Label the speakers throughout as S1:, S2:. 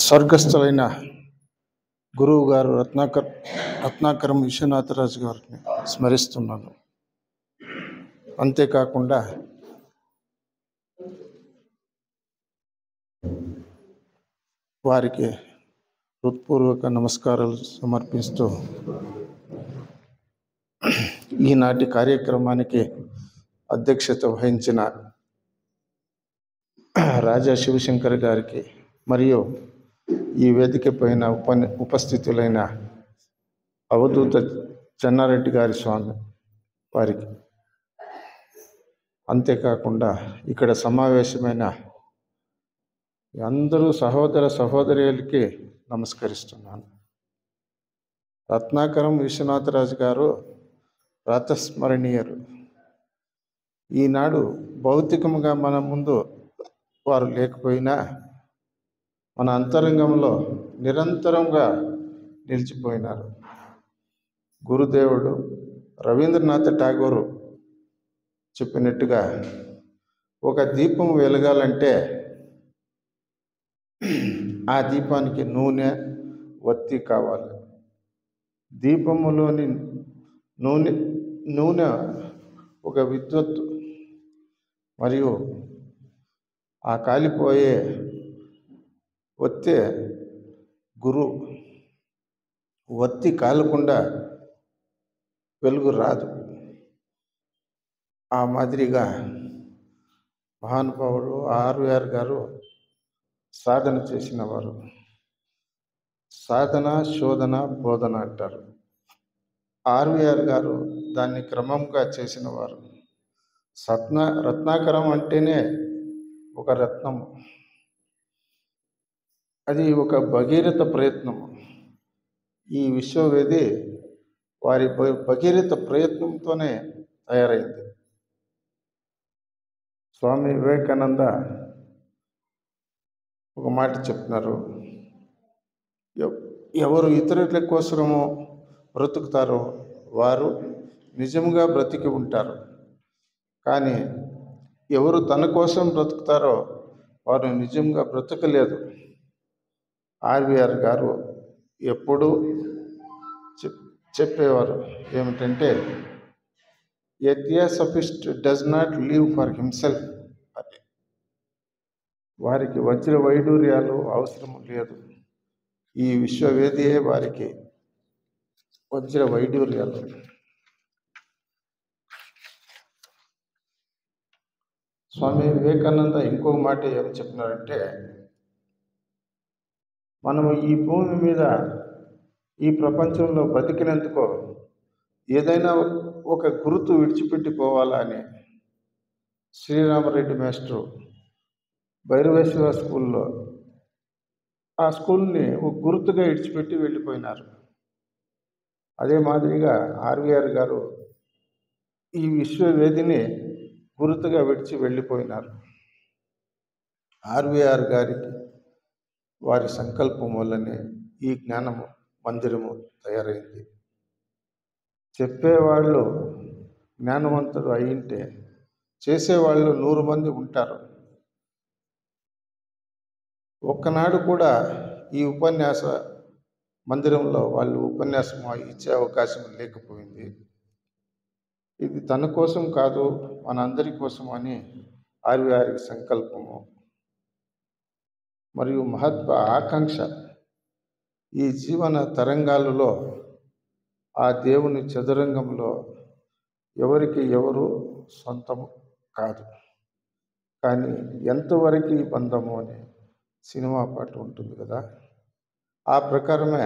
S1: స్వర్గస్థులైన గురువు గారు రత్నాకరం విశ్వనాథరాజు గారిని స్మరిస్తున్నాను. అంతేకాకుండా వారికి హృత్పూర్వక నమస్కారాలు సమర్పిస్తూ ఈనాటి కార్యక్రమానికి అధ్యక్షత వహించిన రాజా శివశంకర్ గారికి మరియు ఈ వేదిక పైన ఉపస్థితులైన అవధూత చెన్నారెడ్డి గారి స్వామి వారికి, అంతేకాకుండా ఇక్కడ సమావేశమైన అందరూ సహోదర సహోదరులకి నమస్కరిస్తున్నాను. రత్నాకరం విశ్వనాథరాజు గారు ప్రాతస్మరణీయులు. ఈనాడు భౌతికంగా మన ముందు వారు లేకపోయినా మన అంతరంగంలో నిరంతరంగా నిలిచిపోయినారు. గురుదేవుడు రవీంద్రనాథ్ ఠాగూర్ చెప్పినట్టుగా ఒక దీపం వెలగాలంటే ఆ దీపానికి నూనె, ఒత్తి కావాలి. దీపములోని నూనె ఒక విద్యుత్, మరియు ఆ కాలిపోయే ఒత్తి గురు. ఒత్తి కాలకుండా వెలుగు రాదు. ఆ మాదిరిగా మహానుభావుడు ఆర్వీఆర్ గారు సాధన చేసిన వారు. సాధన, శోధన, బోధన అంటారు. ఆర్వీఆర్ గారు దాన్ని క్రమంగా చేసిన వారు. రత్నాకరం అంటేనే ఒక రత్నము. అది ఒక భగీరథ ప్రయత్నము. ఈ విశ్వవేది వారి భగీరథ ప్రయత్నంతోనే తయారైంది. స్వామి వివేకానంద ఒక మాట చెప్తున్నారు, ఎవరు ఇతరుల కోసము బ్రతుకుతారో వారు నిజంగా బ్రతికి ఉంటారు, కానీ ఎవరు తన కోసం బ్రతుకుతారో వారు నిజంగా బ్రతకలేదు. ఆర్వీఆర్ గారు ఎప్పుడూ చెప్పేవారు ఏమిటంటే, a theosophist does not live for himself అని. వారికి వజ్ర వైడూర్యాలు అవసరం లేదు. ఈ విశ్వవేదియే వారికి వజ్ర వైడూర్యాలు. స్వామి వివేకానంద ఇంకొక మాట ఏమి చెప్పినారంటే, మనము ఈ భూమి మీద ఈ ప్రపంచంలో బతికినందుకు ఏదైనా ఒక గుర్తు విడిచిపెట్టి పోవాలా అని శ్రీరామరెడ్డి మాస్టరు భైరవేశ్వర స్కూల్లో ఆ స్కూల్ని ఒక గుర్తుగా విడిచిపెట్టి వెళ్ళిపోయినారు. అదే మాదిరిగా ఆర్వీఆర్ గారు ఈ విశ్వవేదిని గుర్తుగా విడిచి వెళ్ళిపోయినారు. ఆర్వీఆర్ గారికి వారి సంకల్పం వల్లనే ఈ జ్ఞానము మందిరము తయారైంది. చెప్పేవాళ్ళు జ్ఞానవంతుడు అయింటే చేసేవాళ్ళు 100 మంది ఉంటారు. ఒక్కనాడు కూడా ఈ ఉపన్యాస మందిరంలో వాళ్ళు ఉపన్యాసం ఇచ్చే అవకాశం లేకపోయింది. ఇది తన కోసం కాదు, మన అందరి కోసం అని ఆర్వీఆర్కి సంకల్పము మరియు మహత్వ ఆకాంక్ష. ఈ జీవన తరంగాలలో ఆ దేవుని చదురంగంలో ఎవరికి ఎవరు సొంతము కాదు, కానీ ఎంతవరకు బంధము అని సినిమా పాట ఉంటుంది కదా, ఆ ప్రకారమే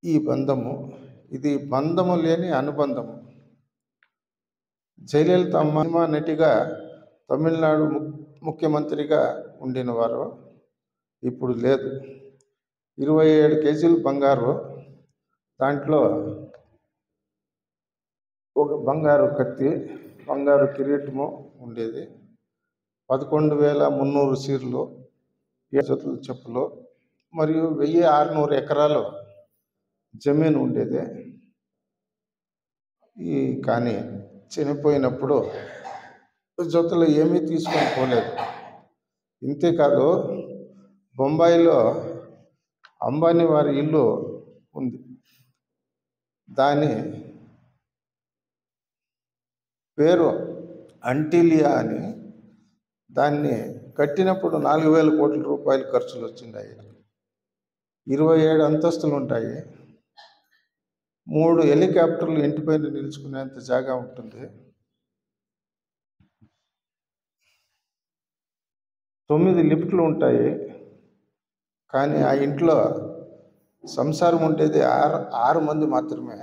S1: ఈ బంధము. ఇది బంధము లేని అనుబంధము. జయలలిత అమ్మ నటిగా తమిళనాడు ముఖ్యమంత్రిగా ఉండిన వారు ఇప్పుడు లేదు. 27 కేజీలు బంగారు, దాంట్లో ఒక బంగారు కత్తి, బంగారు కిరీటము ఉండేది. 11,300 చీరలు, 7 జతల చెప్పులు, మరియు 1,600 ఎకరాలు జమీన్ ఉండేది. కానీ చనిపోయినప్పుడు జతలు ఏమీ తీసుకొని పోలేదు. ఇంతేకాదు, బొంబాయిలో అంబానీ వారి ఇల్లు ఉంది. దాని పేరు అంటిలియా అని. దాన్ని కట్టినప్పుడు 4,000 కోట్ల రూపాయలు ఖర్చులు వచ్చినాయి. 27 అంతస్తులు ఉంటాయి. 3 హెలికాప్టర్లు ఇంటిపైన నిలుచుకునేంత జాగా ఉంటుంది. 9 లిఫ్ట్లు ఉంటాయి. కానీ ఆ ఇంట్లో సంసారం ఉండేది 6 మంది మాత్రమే.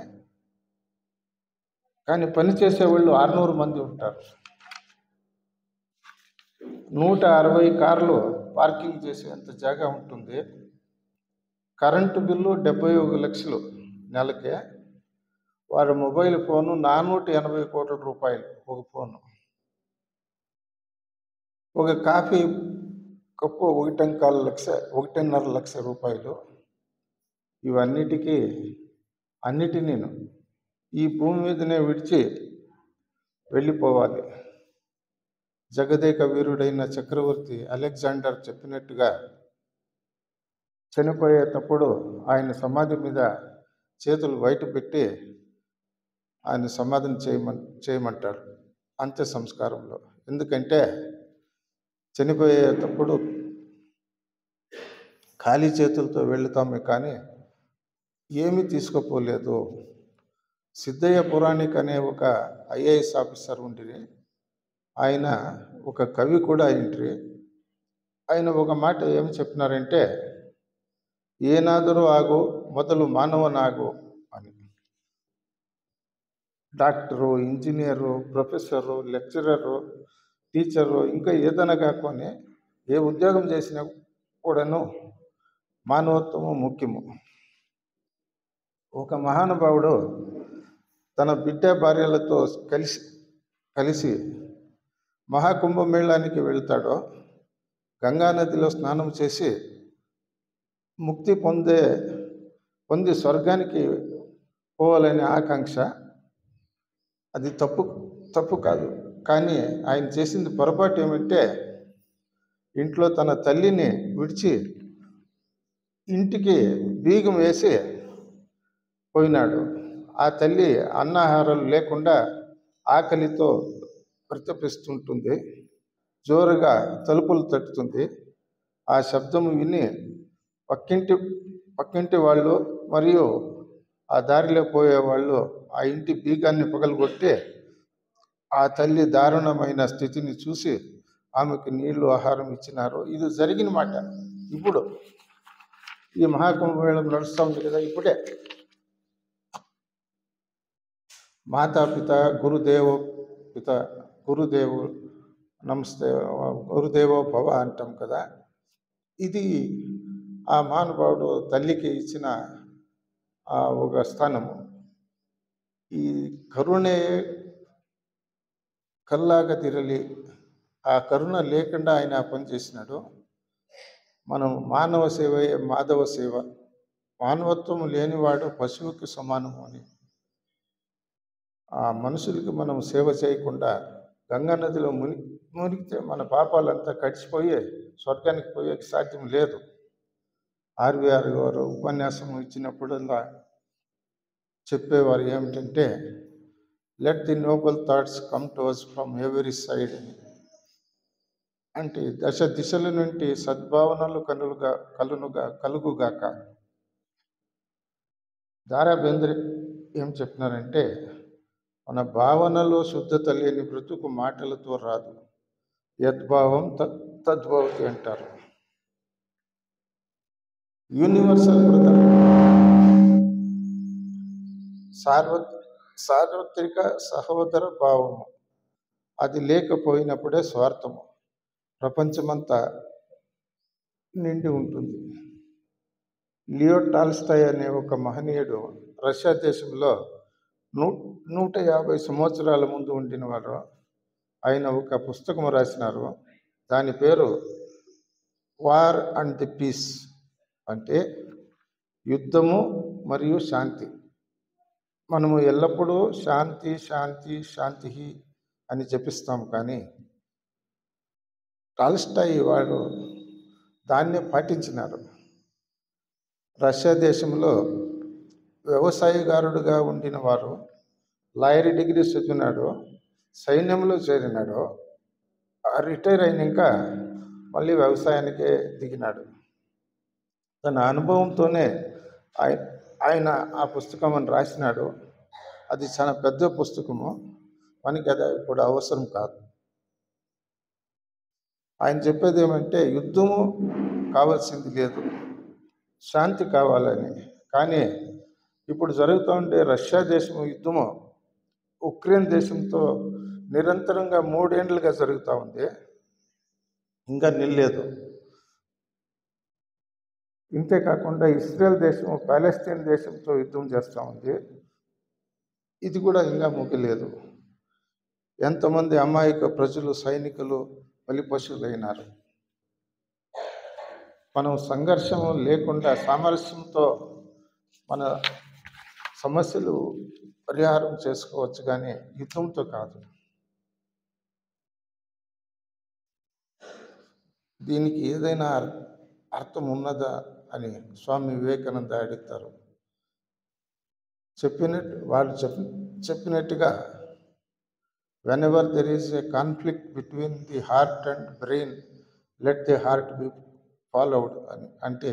S1: కానీ పని చేసేవాళ్ళు 600 మంది ఉంటారు. 160 కార్లు పార్కింగ్ చేసేంత జాగా ఉంటుంది. కరెంటు బిల్లు 71 లక్షలు నెలకే. వారి మొబైల్ ఫోను 480 కోట్ల రూపాయలు ఒక ఫోను. ఒక కాఫీ కప్పు 1,5 లక్ష రూపాయలు. అన్నిటినీ ఈ భూమి మీదనే విడిచి వెళ్ళిపోవాలి. జగదేక వీరుడైన చక్రవర్తి అలెగ్జాండర్ చెప్పినట్టుగా చనిపోయేటప్పుడు ఆయన సమాధి మీద చేతులు బయట పెట్టి ఆయన సమాధిని చేయమంటారు అంత్య సంస్కారంలో. ఎందుకంటే చనిపోయేటప్పుడు ఖాళీ చేతులతో వెళుతామే కానీ ఏమీ తీసుకుపోలేదు. సిద్ధయ్య పురాణిక్ అనే ఒక ఐఏఎస్ ఆఫీసర్ ఉండి, ఆయన ఒక కవి కూడా అయింట్రి. ఆయన ఒక మాట ఏమి చెప్పినారంటే, ఏనాದರೂ ఆగు మొదలు మానవనాగు అని. Doctor, engineer, professor, lecturer, teacher, ఇంకా ఏదైనా కాకొని ఏ ఉద్యోగం చేసినా కూడాను మానవత్వము ముఖ్యము. ఒక మహానుభావుడు తన బిడ్డ భార్యలతో కలిసి మహాకుంభమేళానికి వెళ్తాడు. గంగానదిలో స్నానం చేసి ముక్తి పొంది స్వర్గానికి పోవాలనే ఆకాంక్ష. అది తప్పు కాదు. కానీ ఆయన చేసింది పొరపాటు ఏమంటే, ఇంట్లో తన తల్లిని విడిచి ఇంటికి బీగం వేసి పోయినాడు. ఆ తల్లి అన్నాహారాలు లేకుండా ఆకలితో ప్రతపిస్తుంటుంది. జోరుగా తలుపులు తట్టుతుంది. ఆ శబ్దం విని పక్కింటి వాళ్ళు మరియు ఆ దారిలో పోయేవాళ్ళు ఆ ఇంటి బీగాన్ని పగలగొట్టి ఆ తల్లి దారుణమైన స్థితిని చూసి ఆమెకు నీళ్లు, ఆహారం ఇచ్చినారు. ఇది జరిగిన మాట. ఇప్పుడు ఈ మహాకుంభమేళం నడుస్తూ ఉంది కదా, ఇప్పుడే మాతాపిత గురుదేవు నమస్తే గురుదేవో భవ అంటాం కదా. ఇది ఆ మహానుభావుడు తల్లికి ఇచ్చిన ఒక స్థానము. ఈ కరుణే కల్లాగా తిరలి, ఆ కరుణ లేకుండా ఆయన పనిచేసినాడు. మనం మానవ సేవయే మాధవ సేవ. మానవత్వం లేనివాడు పశువుకి సమానము అని. ఆ మనుషులకి మనం సేవ చేయకుండా గంగా నదిలో మునిగితే మన పాపాలంతా కడిచిపోయి స్వర్గానికి పోయే సాధ్యం లేదు. ఆర్వీఆర్ గారు ఉపన్యాసం ఇచ్చినప్పుడల్లా చెప్పేవారు ఏమిటంటే, let the noble thoughts come to us from every side అని. అంటే దశ దిశల నుండి సద్భావనలు కలుగుగాక. దారా బేంద్రే ఏం చెప్పినారంటే, మన భావనలో శుద్ధత లేని బ్రతుకు మాటలతో రాదు. యద్భావం తద్భవతి అంటారు. యూనివర్సల్ బ్రదర్, సార్వత్రిక సహోదర భావము, అది లేకపోయినప్పుడే స్వార్థము ప్రపంచమంతా నిండి ఉంటుంది. లియో టాల్స్టాయ్ అనే ఒక మహనీయుడు రష్యా దేశంలో 150 సంవత్సరాల ముందు ఉండినవారు. ఆయన ఒక పుస్తకం రాసినారు. దాని పేరు వార్ అండ్ ది పీస్, అంటే యుద్ధము మరియు శాంతి. మనము ఎల్లప్పుడూ శాంతి శాంతి శాంతి అని జపిస్తాం. కానీ టాల్స్టాయ్ వాడు దాన్నే పాటించినారు. రష్యా దేశంలో వ్యవసాయగారుడుగా ఉండిన వారు లాయర్ డిగ్రీ చదివినాడు, సైన్యంలో చేరినాడు, రిటైర్ అయినాక మళ్ళీ వ్యవసాయానికే దిగినాడు. తన అనుభవంతోనే ఆయన ఆ పుస్తకం అని రాసినాడు. అది చాలా పెద్ద పుస్తకము, మనకి అది ఇప్పుడు అవసరం కాదు. ఆయన చెప్పేది ఏమంటే యుద్ధము కావాల్సింది లేదు, శాంతి కావాలని. కానీ ఇప్పుడు జరుగుతూ ఉండే రష్యా దేశం యుద్ధము ఉక్రెయిన్ దేశంతో నిరంతరంగా 3 ఏళ్ళుగా జరుగుతూ ఉంది, ఇంకా నిల్లేదు. ఇంతేకాకుండా ఇస్రాయెల్ దేశం పాలస్తీన్ దేశంతో యుద్ధం చేస్తూ ఉంది, ఇది కూడా ఇంకా ముగిలేదు. ఎంతమంది అమాయక ప్రజలు, సైనికులు బలిపశువులైనారు. మనం సంఘర్షం లేకుండా సామరస్యంతో మన సమస్యలు పరిహారం చేసుకోవచ్చు, కానీ యుద్ధంతో కాదు. దీనికి ఏదైనా అర్థం ఉన్నదా అని స్వామి వివేకానంద అడుగుతారు. వాళ్ళు చెప్పినట్టుగా whenever there is a conflict between the heart and brain, let the heart be followed అని. అంటే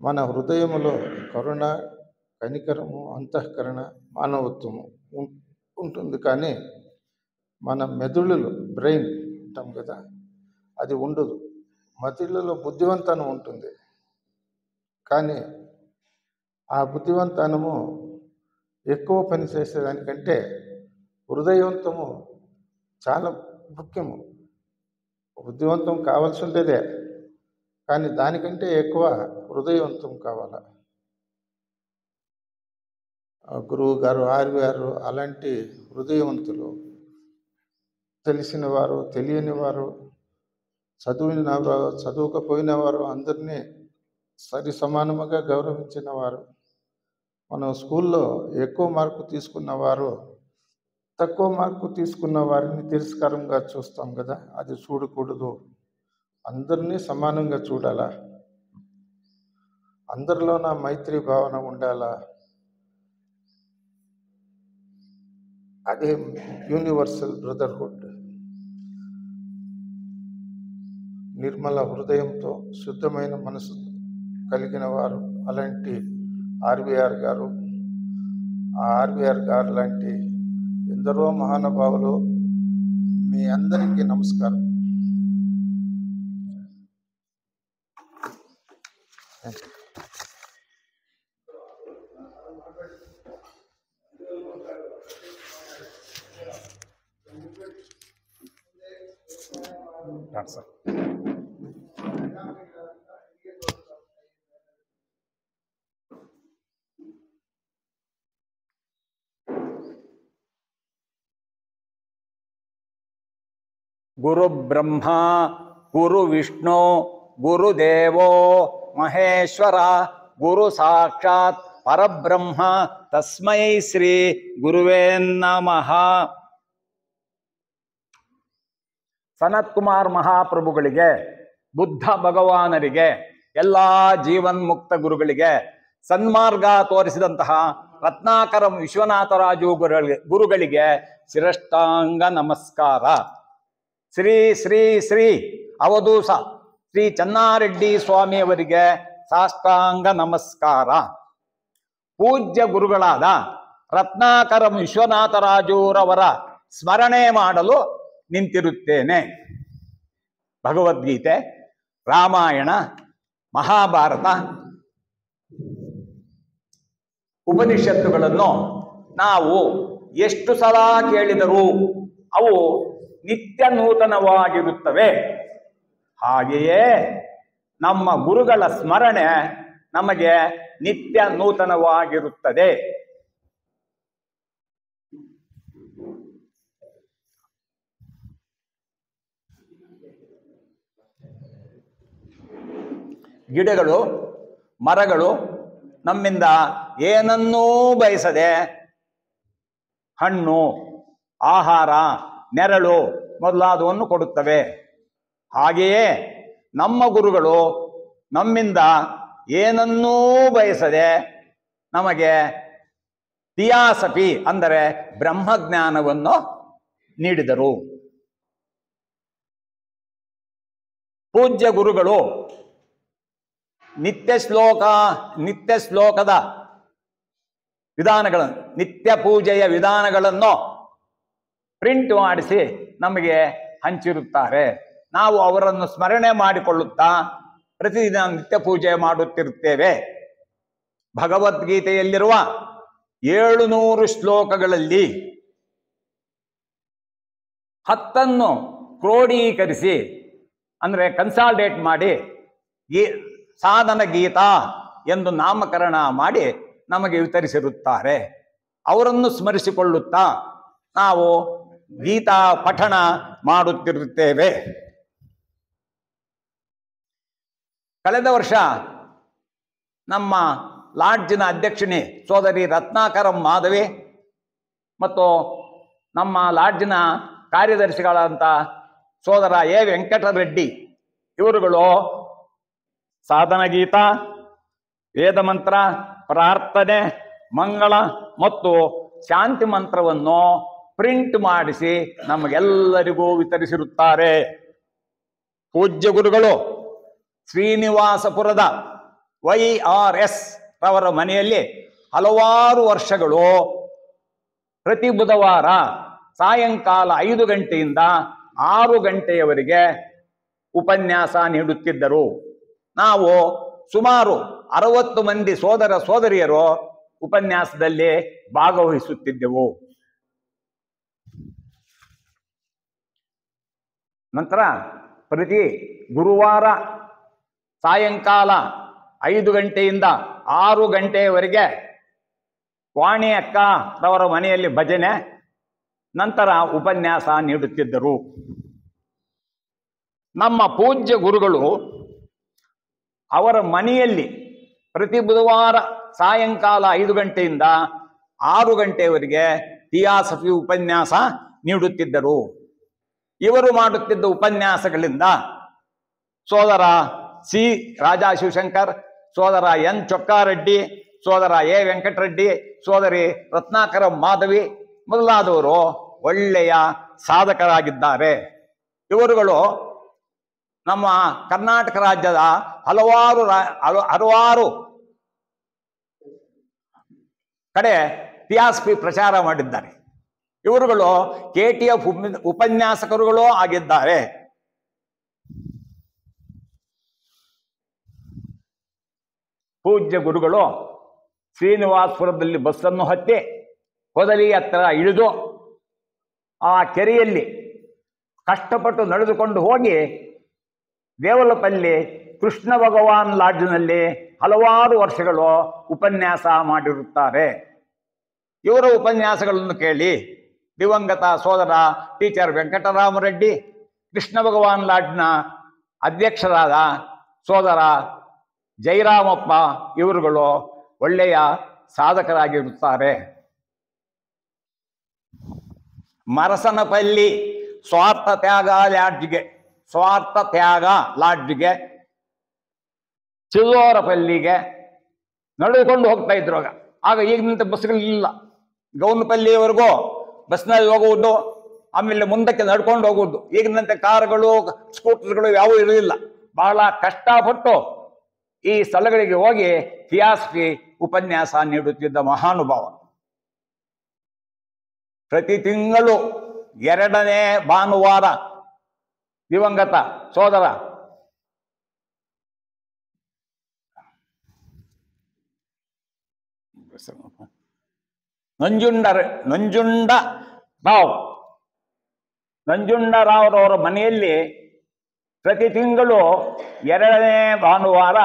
S1: మన హృదయములో కరుణ, కనికరము, అంతఃకరణ, మానవత్వము ఉంటుంది, కానీ మన మెదుళ్ళలో బ్రెయిన్ అంటాం కదా, అది ఉండదు. మెదుళ్ళలో బుద్ధివంతనం ఉంటుంది, కానీ ఆ బుద్ధివంతనము ఎక్కువ పని చేసేదానికంటే హృదయవంతము చాలా ముఖ్యము. బుద్ధివంతం కావాల్సి ఉండేదే, కానీ దానికంటే ఎక్కువ హృదయవంతం కావాల. గురువు గారు, ఆర్వీఆర్ అలాంటి హృదయవంతులు, తెలిసిన వారు, తెలియని వారు, చదువుకపోయిన వారు అందరినీ సరి సమానముగా గౌరవించిన వారు. మనం స్కూల్లో ఎక్కువ మార్కు తీసుకున్న వారు తక్కువ మార్కు తీసుకున్న వారిని తిరస్కారంగా చూస్తాం కదా, అది చూడకూడదు. అందరినీ సమానంగా చూడాలా, అందరిలోన మైత్రి భావన ఉండాలా. అదే యూనివర్సల్ బ్రదర్హుడ్. నిర్మల హృదయంతో శుద్ధమైన మనసు కలిగిన వారు అలాంటి ఆర్వీఆర్ గారు, ఆ ఆర్వీఆర్ గారు లాంటి ఎందరో మహానుభావులు. మీ అందరికీ నమస్కారం.
S2: గురు బ్రహ్మ గురు విష్ణు గురుదేవో మహేశ్వర గురు సాక్షాత్ పరబ్రహ్మ తస్మై శ్రీ ಗುರುವೇ ನಮಃ. ಸನತ್ ಕುಮಾರ್ ಮಹಾಪ್ರಭುಗಳಿಗೆ, ಬುದ್ಧ ಭಗವಾನರಿಗೆ, ಎಲ್ಲ ಜೀವನ್ಮುಕ್ತ ಗುರುಗಳಿಗೆ, ಸನ್ಮಾರ್ಗ ತೋರಿಸಿದಂತಹ ರತ್ನಾಕರಂ ವಿಶ್ವನಾಥರಾಜು ಗುರುಗಳಿಗೆ ಶಿರಷ್ಟಾಂಗ ನಮಸ್ಕಾರ. ಶ್ರೀ ಶ್ರೀ ಶ್ರೀ ಅವಧೂತ ಶ್ರೀ ಚೆನ್ನಾರೆಡ್ಡಿ ಸ್ವಾಮಿಯವರಿಗೆ ಸಾಷ್ಟಾಂಗ ನಮಸ್ಕಾರ. ಪೂಜ್ಯ ಗುರುಗಳಾದ ರತ್ನಾಕರಂ ವಿಶ್ವನಾಥರಾಜುರವರ ಸ್ಮರಣೆ ಮಾಡಲು ನಿಂತಿರುತ್ತೇನೆ. ಭಗವದ್ಗೀತೆ, ರಾಮಾಯಣ, ಮಹಾಭಾರತ, ಉಪನಿಷತ್ತುಗಳನ್ನು ನಾವು ಎಷ್ಟು ಸಲ ಕೇಳಿದರೂ ಅವು ನಿತ್ಯ ನೂತನವಾಗಿರುತ್ತವೆ. ಹಾಗೆಯೇ ನಮ್ಮ ಗುರುಗಳ ಸ್ಮರಣೆ ನಮಗೆ ನಿತ್ಯ ನೂತನವಾಗಿರುತ್ತದೆ. ಗಿಡಗಳು, ಮರಗಳು ನಮ್ಮಿಂದ ಏನನ್ನೂ ಬಯಸದೆ ಹಣ್ಣು, ಆಹಾರ, ನೆರಳು ಮೊದಲಾದವನ್ನು ಕೊಡುತ್ತವೆ. ಹಾಗೆಯೇ ನಮ್ಮ ಗುರುಗಳು ನಮ್ಮಿಂದ ಏನನ್ನೂ ಬಯಸದೆ ನಮಗೆ ಥಿಯಾಸಫಿ ಅಂದರೆ ಬ್ರಹ್ಮಜ್ಞಾನವನ್ನು ನೀಡಿದರು. ಪೂಜ್ಯ ಗುರುಗಳು ನಿತ್ಯ ಶ್ಲೋಕದ ವಿಧಾನಗಳನ್ನು, ನಿತ್ಯ ಪೂಜೆಯ ವಿಧಾನಗಳನ್ನು ಪ್ರಿಂಟ್ ಮಾಡಿಸಿ ನಮಗೆ ಹಂಚಿರುತ್ತಾರೆ. ನಾವು ಅವರನ್ನು ಸ್ಮರಣೆ ಮಾಡಿಕೊಳ್ಳುತ್ತಾ ಪ್ರತಿದಿನ ನಿತ್ಯ ಪೂಜೆ ಮಾಡುತ್ತಿರುತ್ತೇವೆ. ಭಗವದ್ಗೀತೆಯಲ್ಲಿರುವ 700 ಶ್ಲೋಕಗಳಲ್ಲಿ 10 ಕ್ರೋಢೀಕರಿಸಿ ಅಂದರೆ ಕನ್ಸಾಲ್ಟೇಟ್ ಮಾಡಿ ಸಾಧನ ಗೀತಾ ಎಂದು ನಾಮಕರಣ ಮಾಡಿ ನಮಗೆ ವಿತರಿಸಿರುತ್ತಾರೆ. ಅವರನ್ನು ಸ್ಮರಿಸಿಕೊಳ್ಳುತ್ತಾ ನಾವು ಗೀತಾ ಪಠಣ ಮಾಡುತ್ತಿರುತ್ತೇವೆ. ಕಳೆದ ವರ್ಷ ನಮ್ಮ ಲಾಡ್ಜಿನ ಅಧ್ಯಕ್ಷಿಣಿ ಸೋದರಿ ರತ್ನಾಕರಂ ಮಾಧವಿ ಮತ್ತು ನಮ್ಮ ಲಾಡ್ಜಿನ ಕಾರ್ಯದರ್ಶಿಗಳಾದಂಥ ಸೋದರ ಎ ವೆಂಕಟರೆಡ್ಡಿ ಇವರುಗಳು ಸಾಧನ ಗೀತಾ, ವೇದ ಮಂತ್ರ, ಪ್ರಾರ್ಥನೆ, ಮಂಗಳ ಮತ್ತು ಶಾಂತಿ ಮಂತ್ರವನ್ನು ಪ್ರಿಂಟ್ ಮಾಡಿಸಿ ನಮಗೆಲ್ಲರಿಗೂ ವಿತರಿಸಿರುತ್ತಾರೆ. ಪೂಜ್ಯ ಗುರುಗಳು ಶ್ರೀನಿವಾಸಪುರದ YRS ರವರ ಮನೆಯಲ್ಲಿ ಹಲವಾರು ವರ್ಷಗಳು ಪ್ರತಿ ಬುಧವಾರ ಸಾಯಂಕಾಲ 5 ಗಂಟೆಯಿಂದ 6 ಗಂಟೆಯವರೆಗೆ ಉಪನ್ಯಾಸ ನೀಡುತ್ತಿದ್ದರು. ನಾವು ಸುಮಾರು 60 ಮಂದಿ ಸೋದರ ಸೋದರಿಯರು ಉಪನ್ಯಾಸದಲ್ಲಿ ಭಾಗವಹಿಸುತ್ತಿದ್ದೆವು. ನಂತರ ಪ್ರತಿ ಗುರುವಾರ ಸಾಯಂಕಾಲ 5 ಗಂಟೆಯಿಂದ 6 ಗಂಟೆಯವರೆಗೆ ವಾಣಿ ಅಕ್ಕ ರವರ ಮನೆಯಲ್ಲಿ ಭಜನೆ, ನಂತರ ಉಪನ್ಯಾಸ ನೀಡುತ್ತಿದ್ದರು. ನಮ್ಮ ಪೂಜ್ಯ ಗುರುಗಳು ಅವರ ಮನೆಯಲ್ಲಿ ಪ್ರತಿ ಬುಧವಾರ ಸಾಯಂಕಾಲ 5 ಗಂಟೆಯಿಂದ 6 ಗಂಟೆಯವರೆಗೆ ಥಿಯಾಸಫಿ ಉಪನ್ಯಾಸ ನೀಡುತ್ತಿದ್ದರು. ಇವರು ಮಾಡುತ್ತಿದ್ದ ಉಪನ್ಯಾಸಗಳಿಂದ ಸೋದರ ಸಿ ರಾಜಾ ಶಿವಶಂಕರ್, ಸೋದರ ಎನ್ ಚೊಕ್ಕಾರೆಡ್ಡಿ, ಸೋದರ ಎ ವೆಂಕಟರೆಡ್ಡಿ, ಸೋದರಿ ರತ್ನಾಕರ ಮಾಧವಿ ಮೊದಲಾದವರು ಒಳ್ಳೆಯ ಸಾಧಕರಾಗಿದ್ದಾರೆ. ಇವರುಗಳು ನಮ್ಮ ಕರ್ನಾಟಕ ರಾಜ್ಯದ ಹಲವಾರು ಕಡೆ ಥಿಯಾಸಫಿ ಪ್ರಚಾರ ಮಾಡಿದ್ದಾರೆ. ಇವರುಗಳು KTF ಉಪನ್ಯಾಸಕರುಗಳೂ ಆಗಿದ್ದಾರೆ. ಪೂಜ್ಯ ಗುರುಗಳು ಶ್ರೀನಿವಾಸಪುರದಲ್ಲಿ ಬಸ್ಸನ್ನು ಹತ್ತಿ ಹೊದಲಿ ಹತ್ತಿರ ಇಳಿದು ಆ ಕೆರೆಯಲ್ಲಿ ಕಷ್ಟಪಟ್ಟು ನಡೆದುಕೊಂಡು ಹೋಗಿ ದೇವಲಪಲ್ಲಿ ಕೃಷ್ಣ ಭಗವಾನ್ ಲಾಡ್ಜ್ನಲ್ಲಿ ಹಲವಾರು ವರ್ಷಗಳು ಉಪನ್ಯಾಸ ಮಾಡಿರುತ್ತಾರೆ. ಇವರ ಉಪನ್ಯಾಸಗಳನ್ನು ಕೇಳಿ ದಿವಂಗತ ಸೋದರ ಟೀಚರ್ ವೆಂಕಟರಾಮರೆಡ್ಡಿ, ಕೃಷ್ಣ ಭಗವಾನ್ ಲಾಡ್ಜ್ನ ಅಧ್ಯಕ್ಷರಾದ ಸೋದರ ಜೈರಾಮಪ್ಪ ಇವರುಗಳು ಒಳ್ಳೆಯ ಸಾಧಕರಾಗಿರುತ್ತಾರೆ. ಮರಸನಪಲ್ಲಿ ಸ್ವಾರ್ಥ ತ್ಯಾಗ ಲಾಡ್ಜ್ಗೆ ಚಿಲ್ಲೋರಪಲ್ಲಿಗೆ ನಡೆದುಕೊಂಡು ಹೋಗ್ತಾ ಇದ್ರು. ಆಗ ಈಗಿನಂತೆ ಬಸ್ಗಳಿಲ್ಲ. ಗೌನಪಲ್ಲಿಯವರೆಗೂ ಬಸ್ನಲ್ಲಿ ಹೋಗುವುದು, ಆಮೇಲೆ ಮುಂದಕ್ಕೆ ನಡ್ಕೊಂಡು ಹೋಗುವುದು. ಈಗಿನಂತೆ ಕಾರುಗಳು ಸ್ಕೂಟರ್ಗಳು ಯಾವುವು ಇರಲಿಲ್ಲ. ಬಹಳ ಕಷ್ಟಪಟ್ಟು ಈ ಸ್ಥಳಗಳಿಗೆ ಹೋಗಿ ಥಿಯಾಸಫಿ ಉಪನ್ಯಾಸ ನೀಡುತ್ತಿದ್ದ ಮಹಾನುಭಾವ. ಪ್ರತಿ ತಿಂಗಳು 2ನೇ ಭಾನುವಾರ ದಿವಂಗತ ಸೋದರ ನಂಜುಂಡರಾವ್ರವರ ಮನೆಯಲ್ಲಿ ಪ್ರತಿ ತಿಂಗಳು 2ನೇ ಭಾನುವಾರ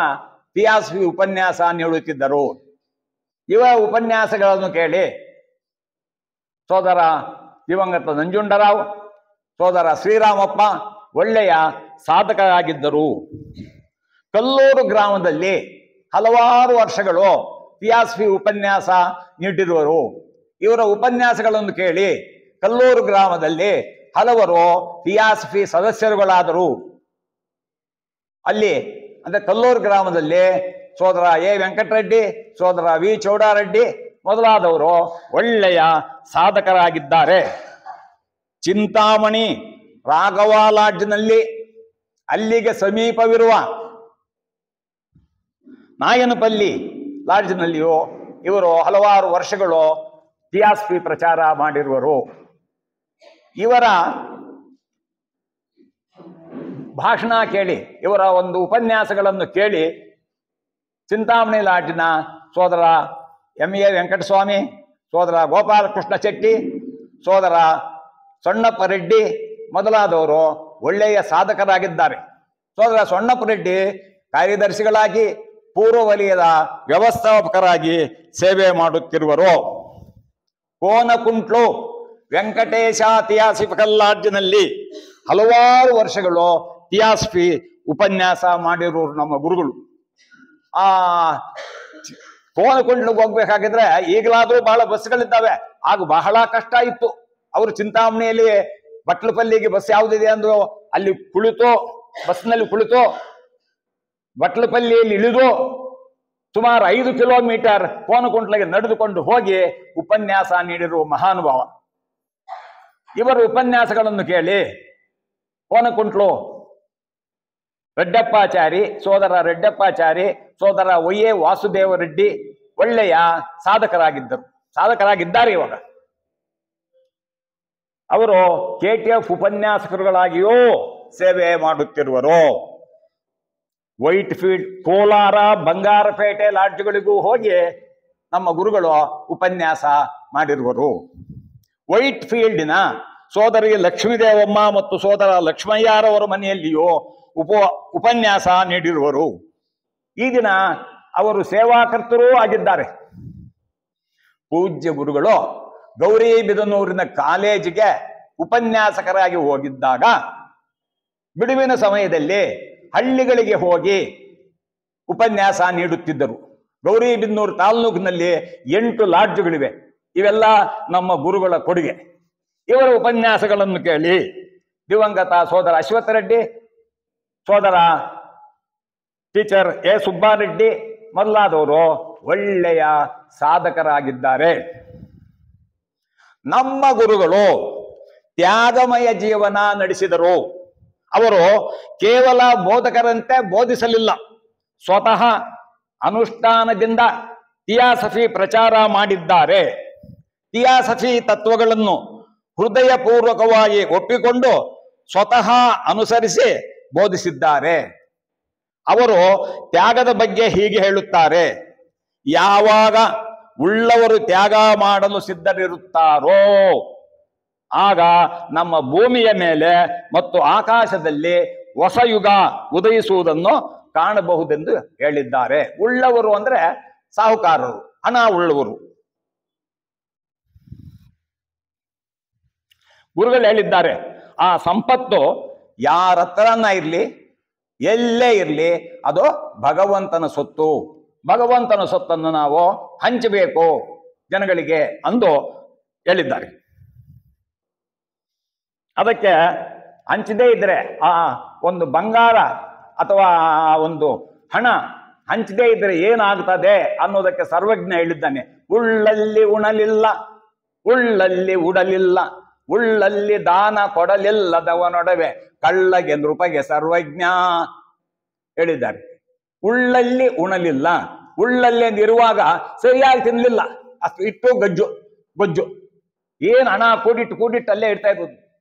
S2: ಥಿಯಾಸಫಿ ಉಪನ್ಯಾಸ ನೀಡುತ್ತಿದ್ದರು. ಇವರ ಉಪನ್ಯಾಸಗಳನ್ನು ಕೇಳಿ ಸೋದರ ದಿವಂಗತ ನಂಜುಂಡರಾವ್, ಸೋದರ ಶ್ರೀರಾಮಪ್ಪ ಒಳ್ಳೆಯ ಸಾಧಕರಾಗಿದ್ದರು. ಕಲ್ಲೂರು ಗ್ರಾಮದಲ್ಲಿ ಹಲವಾರು ವರ್ಷಗಳು ಥಿಯಾಸಫಿ ಉಪನ್ಯಾಸ ನೀಡಿರುವರು. ಇವರ ಉಪನ್ಯಾಸಗಳನ್ನು ಕೇಳಿ ಕಲ್ಲೂರು ಗ್ರಾಮದಲ್ಲಿ ಹಲವರು ಥಿಯಾಸಫಿ ಸದಸ್ಯರುಗಳಾದರು. ಅಲ್ಲಿ ಅಂದ್ರೆ ಕಲ್ಲೂರು ಗ್ರಾಮದಲ್ಲಿ ಸೋದರ ಎ ವೆಂಕಟರೆಡ್ಡಿ, ಸೋದರ ವಿ ಚೌಡಾರೆಡ್ಡಿ ಮೊದಲಾದವರು ಒಳ್ಳೆಯ ಸಾಧಕರಾಗಿದ್ದಾರೆ. ಚಿಂತಾಮಣಿ ರಾಘವ ಲಾಡ್ಜ್ನಲ್ಲಿ ಅಲ್ಲಿಗೆ ಸಮೀಪವಿರುವ ನಾಯನಪಲ್ಲಿ ಲಾಡ್ಜ್ನಲ್ಲಿಯೂ ಇವರು ಹಲವಾರು ವರ್ಷಗಳು ಥಿಯಾಸಫಿ ಪ್ರಚಾರ ಮಾಡಿರುವರು. ಇವರ ಭಾಷಣ ಕೇಳಿ, ಇವರ ಒಂದು ಉಪನ್ಯಾಸಗಳನ್ನು ಕೇಳಿ ಚಿಂತಾಮಣಿ ಲಾಡ್ಜಿನ ಸೋದರ ಎ ವೆಂಕಟಸ್ವಾಮಿ, ಸೋದರ ಗೋಪಾಲಕೃಷ್ಣ ಶೆಟ್ಟಿ, ಸೋದರ ಸೊಣ್ಣಪ್ಪ ರೆಡ್ಡಿ ಮೊದಲಾದವರು ಒಳ್ಳೆಯ ಸಾಧಕರಾಗಿದ್ದಾರೆ. ಸೋದರ ಸೊಣ್ಣಪ್ಪ ರೆಡ್ಡಿ ಕಾರ್ಯದರ್ಶಿಗಳಾಗಿ ಪೂರ್ವ ವಲಯದ ವ್ಯವಸ್ಥಾಪಕರಾಗಿ ಸೇವೆ ಮಾಡುತ್ತಿರುವರು. ಕೋನಕುಂಟ್ಲು ವೆಂಕಟೇಶ ಥಿಯಾಸಫಿಕಲ್ ಲಾಡ್ಜ್ನಲ್ಲಿ ಹಲವಾರು ವರ್ಷಗಳು ಥಿಯಾಸಫಿ ಉಪನ್ಯಾಸ ಮಾಡಿರೋರು ನಮ್ಮ ಗುರುಗಳು. ಆ ಕೋನಕುಂಟ್ಲಿಗೆ ಹೋಗ್ಬೇಕಾಗಿದ್ರೆ ಈಗಲಾದ್ರೂ ಬಹಳ ಬಸ್ಗಳಿದ್ದಾವೆ, ಆಗ ಬಹಳ ಕಷ್ಟ ಇತ್ತು. ಅವರು ಚಿಂತಾಮಣಿಯಲ್ಲಿ ಬಟ್ಲಪಲ್ಲಿಗೆ ಬಸ್ ಯಾವುದಿದೆ ಅಂದ್ರು ಅಲ್ಲಿ ಕುಳಿತು, ಬಸ್ನಲ್ಲಿ ಕುಳಿತು ಬಟ್ಲಪಲ್ಲಿಯಲ್ಲಿ ಇಳಿದು ಸುಮಾರು 5 ಕಿಲೋಮೀಟರ್ ಕೋನಕುಂಟ್ಲಿಗೆ ನಡೆದುಕೊಂಡು ಹೋಗಿ ಉಪನ್ಯಾಸ ನೀಡಿರುವ ಮಹಾನುಭಾವ. ಇವರ ಉಪನ್ಯಾಸಗಳನ್ನು ಕೇಳಿ ಕೋನಕುಂಟ್ಲು ರೆಡ್ಡಪ್ಪಾಚಾರಿ, ಸೋದರ ರೆಡ್ಡಪ್ಪಾಚಾರಿ, ಸೋದರ ವೈ.ಎ. ವಾಸುದೇವ ರೆಡ್ಡಿ ಒಳ್ಳೆಯ ಸಾಧಕರಾಗಿದ್ದಾರೆ. ಇವಾಗ ಅವರು KTF ಉಪನ್ಯಾಸಕರುಗಳಾಗಿಯೂ ಸೇವೆ ಮಾಡುತ್ತಿರುವರು. ವೈಟ್ ಫೀಲ್ಡ್, ಕೋಲಾರ, ಬಂಗಾರಪೇಟೆ ಲಾಡ್ಜ್ಗಳಿಗೂ ಹೋಗಿ ನಮ್ಮ ಗುರುಗಳು ಉಪನ್ಯಾಸ ಮಾಡಿರುವರು. ವೈಟ್ ಫೀಲ್ಡಿನ ಸೋದರಿ ಲಕ್ಷ್ಮೀದೇವಮ್ಮ ಮತ್ತು ಸೋದರ ಲಕ್ಷ್ಮಯ್ಯರವರ ಮನೆಯಲ್ಲಿಯೂ ಉಪನ್ಯಾಸ ನೀಡಿರುವರು. ಈ ದಿನ ಅವರು ಸೇವಾಕರ್ತರೂ ಆಗಿದ್ದಾರೆ. ಪೂಜ್ಯ ಗುರುಗಳು ಗೌರಿಬಿದನೂರಿನ ಕಾಲೇಜಿಗೆ ಉಪನ್ಯಾಸಕರಾಗಿ ಹೋಗಿದ್ದಾಗ ಬಿಡುವಿನ ಸಮಯದಲ್ಲಿ ಹಳ್ಳಿಗಳಿಗೆ ಹೋಗಿ ಉಪನ್ಯಾಸ ನೀಡುತ್ತಿದ್ದರು. ಗೌರಿಬಿದನೂರು ತಾಲೂಕಿನಲ್ಲಿ 8 ಲಾಡ್ಜ್ಗಳಿವೆ. ಇವೆಲ್ಲ ನಮ್ಮ ಗುರುಗಳ ಕೊಡುಗೆ. ಇವರ ಉಪನ್ಯಾಸಗಳನ್ನು ಕೇಳಿ ದಿವಂಗತ ಸೋದರ ಅಶ್ವತ್ಥ ರೆಡ್ಡಿ, ಸೋದರ ಟೀಚರ್ ಎ ಸುಬ್ಬಾರೆಡ್ಡಿ ಮೊದಲಾದವರು ಒಳ್ಳೆಯ ಸಾಧಕರಾಗಿದ್ದಾರೆ. ನಮ್ಮ ಗುರುಗಳು ತ್ಯಾಗಮಯ ಜೀವನ ನಡೆಸಿದರು. ಅವರು ಕೇವಲ ಬೋಧಕರಂತೆ ಬೋಧಿಸಲಿಲ್ಲ, ಸ್ವತಃ ಅನುಷ್ಠಾನದಿಂದ ಥಿಯಾಸಫಿ ಪ್ರಚಾರ ಮಾಡಿದ್ದಾರೆ. ಥಿಯಾಸಫಿ ತತ್ವಗಳನ್ನು ಹೃದಯಪೂರ್ವಕವಾಗಿ ಒಪ್ಪಿಕೊಂಡು ಸ್ವತಃ ಅನುಸರಿಸಿ ಬೋಧಿಸಿದ್ದಾರೆ. ಅವರು ತ್ಯಾಗದ ಬಗ್ಗೆ ಹೀಗೆ ಹೇಳುತ್ತಾರೆ: ಯಾವಾಗ ಉಳ್ಳವರು ತ್ಯಾಗ ಮಾಡಲು ಸಿದ್ಧರಿರುತ್ತಾರೋ ಆಗ ನಮ್ಮ ಭೂಮಿಯ ಮೇಲೆ ಮತ್ತು ಆಕಾಶದಲ್ಲಿ ಹೊಸ ಯುಗ ಉದಯಿಸುವುದನ್ನು ಕಾಣಬಹುದೆಂದು ಹೇಳಿದ್ದಾರೆ. ಉಳ್ಳವರು ಅಂದ್ರೆ ಸಾಹುಕಾರರು, ಹಣ ಉಳ್ಳವರು. ಗುರುಗಳು ಹೇಳಿದ್ದಾರೆ, ಆ ಸಂಪತ್ತು ಯಾರ ಹತ್ರನ ಇರಲಿ, ಎಲ್ಲೇ ಇರಲಿ, ಅದು ಭಗವಂತನ ಸೊತ್ತು. ಭಗವಂತನ ಸೊತ್ತನ್ನು ನಾವು ಹಂಚಬೇಕು ಜನಗಳಿಗೆ ಅಂದು ಹೇಳಿದ್ದಾರೆ. ಅದಕ್ಕೆ ಹಂಚದೇ ಇದ್ರೆ, ಆ ಒಂದು ಬಂಗಾರ ಅಥವಾ ಒಂದು ಹಣ ಹಂಚದೇ ಇದ್ರೆ ಏನಾಗ್ತದೆ ಅನ್ನೋದಕ್ಕೆ ಸರ್ವಜ್ಞ ಹೇಳಿದ್ದಾನೆ. ಉಳ್ಳಲ್ಲಿ ಉಣಲಿಲ್ಲ, ಉಳ್ಳಲ್ಲಿ ಉಡಲಿಲ್ಲ, ಉಳ್ಳಲ್ಲಿ ದಾನ ಕೊಡಲಿಲ್ಲದವನೊಡವೆ ಕಳ್ಳಗೆ ನೃಪಗೆ ಸರ್ವಜ್ಞ ಹೇಳಿದ್ದಾರೆ. ಉಳ್ಳಲ್ಲಿ ಉಣಲಿಲ್ಲ, ಉಳ್ಳಲ್ಲಿ ಇರುವಾಗ ಸರಿಯಾಗಿ ತಿನ್ಲಿಲ್ಲ, ಅಷ್ಟು ಇಟ್ಟು ಗೊಜ್ಜು ಏನ್ ಹಣ ಕೂಡಿಟ್ಟು ಅಲ್ಲೇ ಇಡ್ತಾ ಇರೋದು.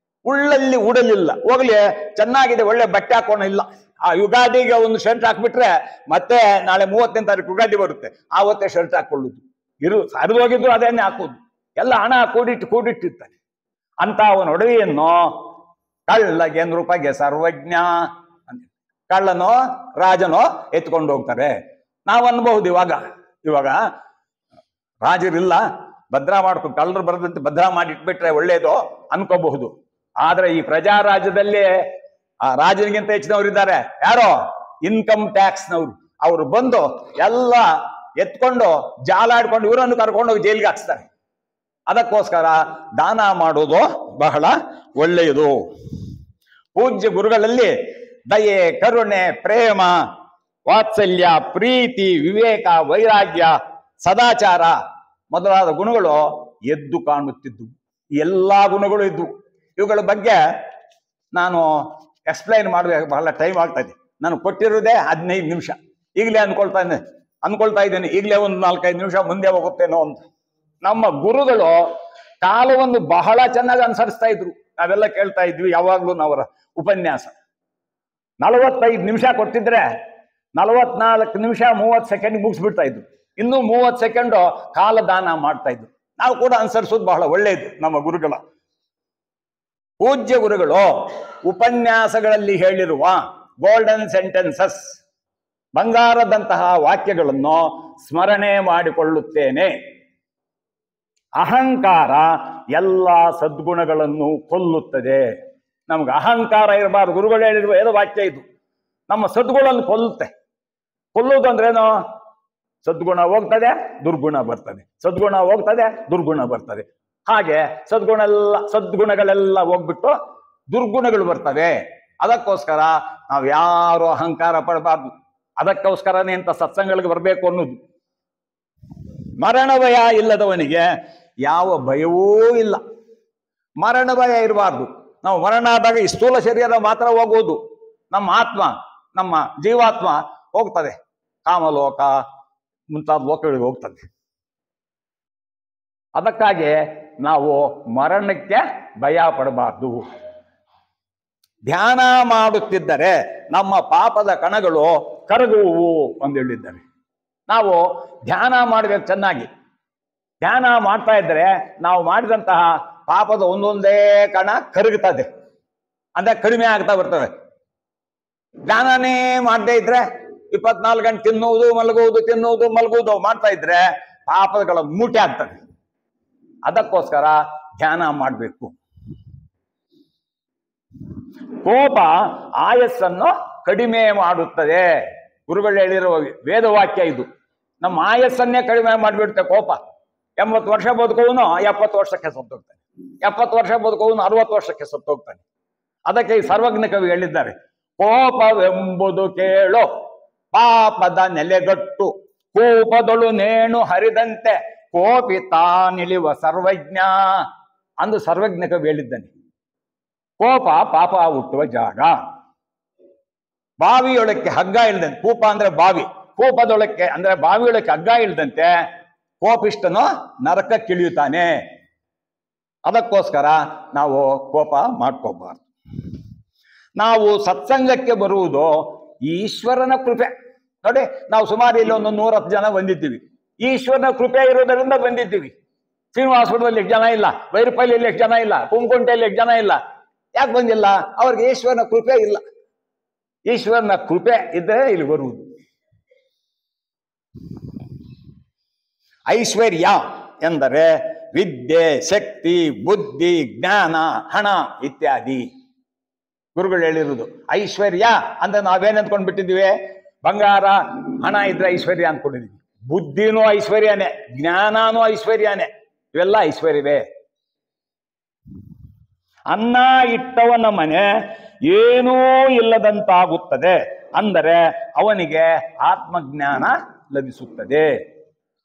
S2: ಉಳ್ಳಲ್ಲಿ ಉಡಲಿಲ್ಲ, ಹೋಗ್ಲಿ ಚೆನ್ನಾಗಿದೆ ಒಳ್ಳೆ ಬಟ್ಟೆ ಹಾಕೋಣಿಲ್ಲ, ಆ ಯುಗಾದಿಗೆ ಒಂದು ಶರ್ಟ್ ಹಾಕ್ಬಿಟ್ರೆ ಮತ್ತೆ ನಾಳೆ 30ನೇ ತಾರೀಕು ಯುಗಾದಿ ಬರುತ್ತೆ, ಆವತ್ತೇ ಶರ್ಟ್ ಹಾಕೊಳ್ಳುದು, ಹರಿದು ಹೋಗಿದ್ರು ಅದೇನೆ ಹಾಕೋದು, ಎಲ್ಲ ಹಣ ಕೂಡಿಟ್ಟಿರ್ತಾನೆ. ಅಂತ ಅವನ ಒಡವೆಯನ್ನು ಕಳ್ಳಗೆ ನೃಪಗೆ ಸರ್ವಜ್ಞ ಅಂತ, ಕಳ್ಳನೋ ರಾಜನೋ ಎತ್ಕೊಂಡು ಹೋಗ್ತಾರೆ. ನಾವು ಅನ್ಬಹುದು ಇವಾಗ ರಾಜರಿಲ್ಲ, ಭದ್ರಾ ಮಾಡ್ಕೊಂಡು ಕಳ್ಳರು ಬರದಂತೆ ಭದ್ರಾ ಮಾಡಿ ಇಟ್ಬಿಟ್ರೆ ಒಳ್ಳೇದು ಅನ್ಕೋಬಹುದು. ಆದ್ರೆ ಈ ಪ್ರಜಾರಾಜ್ಯದಲ್ಲಿ ಆ ರಾಜನಿಗಿಂತ ಹೆಚ್ಚಿನವ್ರು ಇದ್ದಾರೆ. ಯಾರೋ ಇನ್ಕಮ್ ಟ್ಯಾಕ್ಸ್ನವ್ರು. ಅವರು ಬಂದು ಎಲ್ಲ ಎತ್ಕೊಂಡು ಜಾಲಾಡ್ಕೊಂಡು ಇವರನ್ನು ಕರ್ಕೊಂಡೋಗಿ ಜೈಲಿಗೆ ಹಾಕ್ಸ್ತಾರೆ. ಅದಕ್ಕೋಸ್ಕರ ದಾನ ಮಾಡೋದು ಬಹಳ ಒಳ್ಳೆಯದು. ಪೂಜ್ಯ ಗುರುಗಳಲ್ಲಿ ದಯೆ, ಕರುಣೆ, ಪ್ರೇಮ, ವಾತ್ಸಲ್ಯ, ಪ್ರೀತಿ, ವಿವೇಕ, ವೈರಾಗ್ಯ, ಸದಾಚಾರ ಮೊದಲಾದ ಗುಣಗಳು ಎದ್ದು ಕಾಣುತ್ತಿದ್ದು. ಎಲ್ಲಾ ಗುಣಗಳು ಇದ್ವು. ಇವುಗಳ ಬಗ್ಗೆ ನಾನು ಎಕ್ಸ್ಪ್ಲೈನ್ ಮಾಡಬೇಕು, ಬಹಳ ಟೈಮ್ ಆಗ್ತಾ ಇದೆ. ನಾನು ಕೊಟ್ಟಿರೋದೇ 15 ನಿಮಿಷ. ಈಗಲೇ ಅನ್ಕೊಳ್ತಾ ಇದ್ದೇನೆ ಈಗಲೇ ಒಂದು 4-5 ನಿಮಿಷ ಮುಂದೆ ಹೋಗುತ್ತೇನೋ ಅಂತ. ನಮ್ಮ ಗುರುಗಳು ಕಾಲವನ್ನು ಬಹಳ ಚೆನ್ನಾಗಿ ಅನುಸರಿಸ್ತಾ ಇದ್ರು. ನಾವೆಲ್ಲ ಕೇಳ್ತಾ ಇದ್ವಿ ಯಾವಾಗ್ಲೂ ಅವರ ಉಪನ್ಯಾಸ. 45 ನಿಮಿಷ ಕೊಟ್ಟಿದ್ರೆ 44 ನಿಮಿಷ 30 ಸೆಕೆಂಡ್ ಮುಗಿಸ್ಬಿಡ್ತಾ ಇದ್ರು. ಇನ್ನು 30 ಸೆಕೆಂಡು ಕಾಲದಾನ ಮಾಡ್ತಾ ಇದ್ರು. ನಾವು ಕೂಡ ಅನುಸರಿಸೋದು ಬಹಳ ಒಳ್ಳೆಯದು ನಮ್ಮ ಗುರುಗಳ. ಪೂಜ್ಯ ಗುರುಗಳು ಉಪನ್ಯಾಸಗಳಲ್ಲಿ ಹೇಳಿರುವ ಗೋಲ್ಡನ್ ಸೆಂಟೆನ್ಸಸ್, ಬಂಗಾರದಂತಹ ವಾಕ್ಯಗಳನ್ನು ಸ್ಮರಣೆ ಮಾಡಿಕೊಳ್ಳುತ್ತೇನೆ. ಅಹಂಕಾರ ಎಲ್ಲ ಸದ್ಗುಣಗಳನ್ನು ಕೊಲ್ಲುತ್ತದೆ. ನಮ್ಗೆ ಅಹಂಕಾರ ಇರಬಾರ್ದು. ಗುರುಗಳು ಹೇಳಿರುವ ಏನೋ ವಾಕ್ಯ ಇದು. ನಮ್ಮ ಸದ್ಗುಣವನ್ನು ಕೊಲ್ಲುತ್ತೆ. ಕೊಲ್ಲುವುದು ಅಂದ್ರೇನು? ಸದ್ಗುಣ ಹೋಗ್ತದೆ, ದುರ್ಗುಣ ಬರ್ತದೆ. ಸದ್ಗುಣ ಹೋಗ್ತದೆ, ದುರ್ಗುಣ ಬರ್ತದೆ. ಹಾಗೆ ಸದ್ಗುಣಗಳೆಲ್ಲ ಹೋಗ್ಬಿಟ್ಟು ದುರ್ಗುಣಗಳು ಬರ್ತವೆ. ಅದಕ್ಕೋಸ್ಕರ ನಾವು ಯಾರು ಅಹಂಕಾರ ಪಡಬಾರ್ದು. ಅದಕ್ಕೋಸ್ಕರನೇ ಅಂತ ಸತ್ಸಂಗಗಳಿಗೆ ಬರಬೇಕು ಅನ್ನೋದು. ಮರಣ ಭಯ ಇಲ್ಲದವನಿಗೆ ಯಾವ ಭಯವೂ ಇಲ್ಲ. ಮರಣ ಭಯ ಇರಬಾರ್ದು. ನಾವು ಮರಣ ಆದಾಗ ಈ ಸ್ಥೂಲ ಶರೀರ ಮಾತ್ರ ಹೋಗುವುದು. ನಮ್ಮ ಆತ್ಮ, ನಮ್ಮ ಜೀವಾತ್ಮ ಹೋಗ್ತದೆ, ಕಾಮಲೋಕ ಮುಂತಾದ ಲೋಕಗಳಿಗೆ ಹೋಗ್ತದೆ. ಅದಕ್ಕಾಗಿ ನಾವು ಮರಣಕ್ಕೆ ಭಯ ಪಡಬಾರ್ದು. ಧ್ಯಾನ ಮಾಡುತ್ತಿದ್ದರೆ ನಮ್ಮ ಪಾಪದ ಕಣಗಳು ಕರಗುವು ಅಂತ ಹೇಳಿದ್ದಾರೆ. ನಾವು ಧ್ಯಾನ ಮಾಡಬೇಕು. ಚೆನ್ನಾಗಿ ಧ್ಯಾನ ಮಾಡ್ತಾ ಇದ್ದರೆ ನಾವು ಮಾಡಿದಂತಹ ಪಾಪದ ಒಂದೊಂದೇ ಕಣ ಕರಗುತ್ತದೆ, ಅಂದ್ರೆ ಕಡಿಮೆ ಆಗ್ತಾ ಬರ್ತವೆ. ಧ್ಯಾನನೇ ಮಾಡದೇ ಇದ್ರೆ 24 ಗಂಟೆ ತಿನ್ನುವುದು ಮಲಗುವುದು, ತಿನ್ನುವುದು ಮಲಗುವುದು ಮಾಡ್ತಾ ಇದ್ರೆ ಪಾಪಗಳ ಮೂಟೆ ಆಗ್ತದೆ. ಅದಕ್ಕೋಸ್ಕರ ಧ್ಯಾನ ಮಾಡಬೇಕು. ಕೋಪ ಆಯಸ್ಸನ್ನು ಕಡಿಮೆ ಮಾಡುತ್ತದೆ. ಗುರುಗಳು ಹೇಳಿರುವ ವೇದವಾಕ್ಯ ಇದು. ನಮ್ಮ ಆಯಸ್ಸನ್ನೇ ಕಡಿಮೆ ಮಾಡಿಬಿಡುತ್ತೆ ಕೋಪ. 80 ವರ್ಷ ಬದುಕುವನು 70 ವರ್ಷಕ್ಕೆ ಸತ್ತೋಗ್ತಾನೆ. 70 ವರ್ಷ ಬದುಕುವನು 60 ವರ್ಷಕ್ಕೆ ಸತ್ತೋಗ್ತಾನೆ. ಅದಕ್ಕೆ ಈ ಸರ್ವಜ್ಞ ಕವಿ ಹೇಳಿದ್ದಾರೆ, ಕೋಪವೆಂಬುದು ಕೇಳೋ ಪಾಪದ ನೆಲೆಗಟ್ಟು, ಕೋಪದೊಳು ನೇಣು ಹರಿದಂತೆ ಕೋಪಿ ತಾನಿಳಿವ ಸರ್ವಜ್ಞ ಅಂದು ಸರ್ವಜ್ಞ ಕವಿ ಹೇಳಿದ್ದಾನೆ. ಕೋಪ ಪಾಪ ಹುಟ್ಟುವ ಜಾಗ. ಬಾವಿಯೊಳಕ್ಕೆ ಹಗ್ಗ ಇಳ್ದಂತೆ, ಕೂಪ ಅಂದ್ರೆ ಬಾವಿ, ಕೂಪದೊಳಕ್ಕೆ ಅಂದ್ರೆ ಬಾವಿಯೊಳಕ್ಕೆ ಹಗ್ಗ ಇಳ್ದಂತೆ ಕೋಪಿಷ್ಟನು ನರಕಕ್ಕಿಳಿಯುತ್ತಾನೆ. ಅದಕ್ಕೋಸ್ಕರ ನಾವು ಕೋಪ ಮಾಡ್ಕೋಬಾರ್ದು. ನಾವು ಸತ್ಸಂಗಕ್ಕೆ ಬರುವುದು ಈಶ್ವರನ ಕೃಪೆ. ನೋಡಿ, ನಾವು ಸುಮಾರು ಇಲ್ಲಿ ಒಂದು 110 ಜನ ಬಂದಿದ್ದೀವಿ. ಈಶ್ವರನ ಕೃಪೆ ಇರೋದರಿಂದ ಬಂದಿದ್ದೀವಿ. ಶ್ರೀನಿವಾಸಪುರದಲ್ಲಿ ಎಷ್ಟು ಜನ ಇಲ್ಲ, ಬೈರಪಲ್ಲಿಯಲ್ಲಿ ಎಷ್ಟು ಜನ ಇಲ್ಲ, ಕುಂಕುಂಟೆಯಲ್ಲಿ ಎಷ್ಟು ಜನ ಇಲ್ಲ. ಯಾಕೆ ಬಂದಿಲ್ಲ? ಅವ್ರಿಗೆ ಈಶ್ವರನ ಕೃಪೆ ಇಲ್ಲ. ಈಶ್ವರನ ಕೃಪೆ ಇದ್ರೆ ಇಲ್ಲಿ ಬರುವುದು. ಐಶ್ವರ್ಯ ಎಂದರೆ ವಿದ್ಯೆ, ಶಕ್ತಿ, ಬುದ್ಧಿ, ಜ್ಞಾನ, ಹಣ ಇತ್ಯಾದಿ. ಗುರುಗಳು ಹೇಳಿರುವುದು ಐಶ್ವರ್ಯ ಅಂದ್ರೆ ನಾವೇನ್ ಅಂದ್ಕೊಂಡ್ ಬಿಟ್ಟಿದ್ದೀವಿ? ಬಂಗಾರ ಹಣ ಇದ್ರೆ ಐಶ್ವರ್ಯ ಅಂದ್ಕೊಂಡಿದ್ದೀವಿ. ಬುದ್ಧಿನೂ ಐಶ್ವರ್ಯನೇ, ಜ್ಞಾನನೂ ಐಶ್ವರ್ಯನೇ, ಇವೆಲ್ಲ ಐಶ್ವರ್ಯವೇ. ಅನ್ನ ಇಟ್ಟವನ ಮನೆ ಏನೂ ಇಲ್ಲದಂತಾಗುತ್ತದೆ ಅಂದರೆ ಅವನಿಗೆ ಆತ್ಮಜ್ಞಾನ ಲಭಿಸುತ್ತದೆ.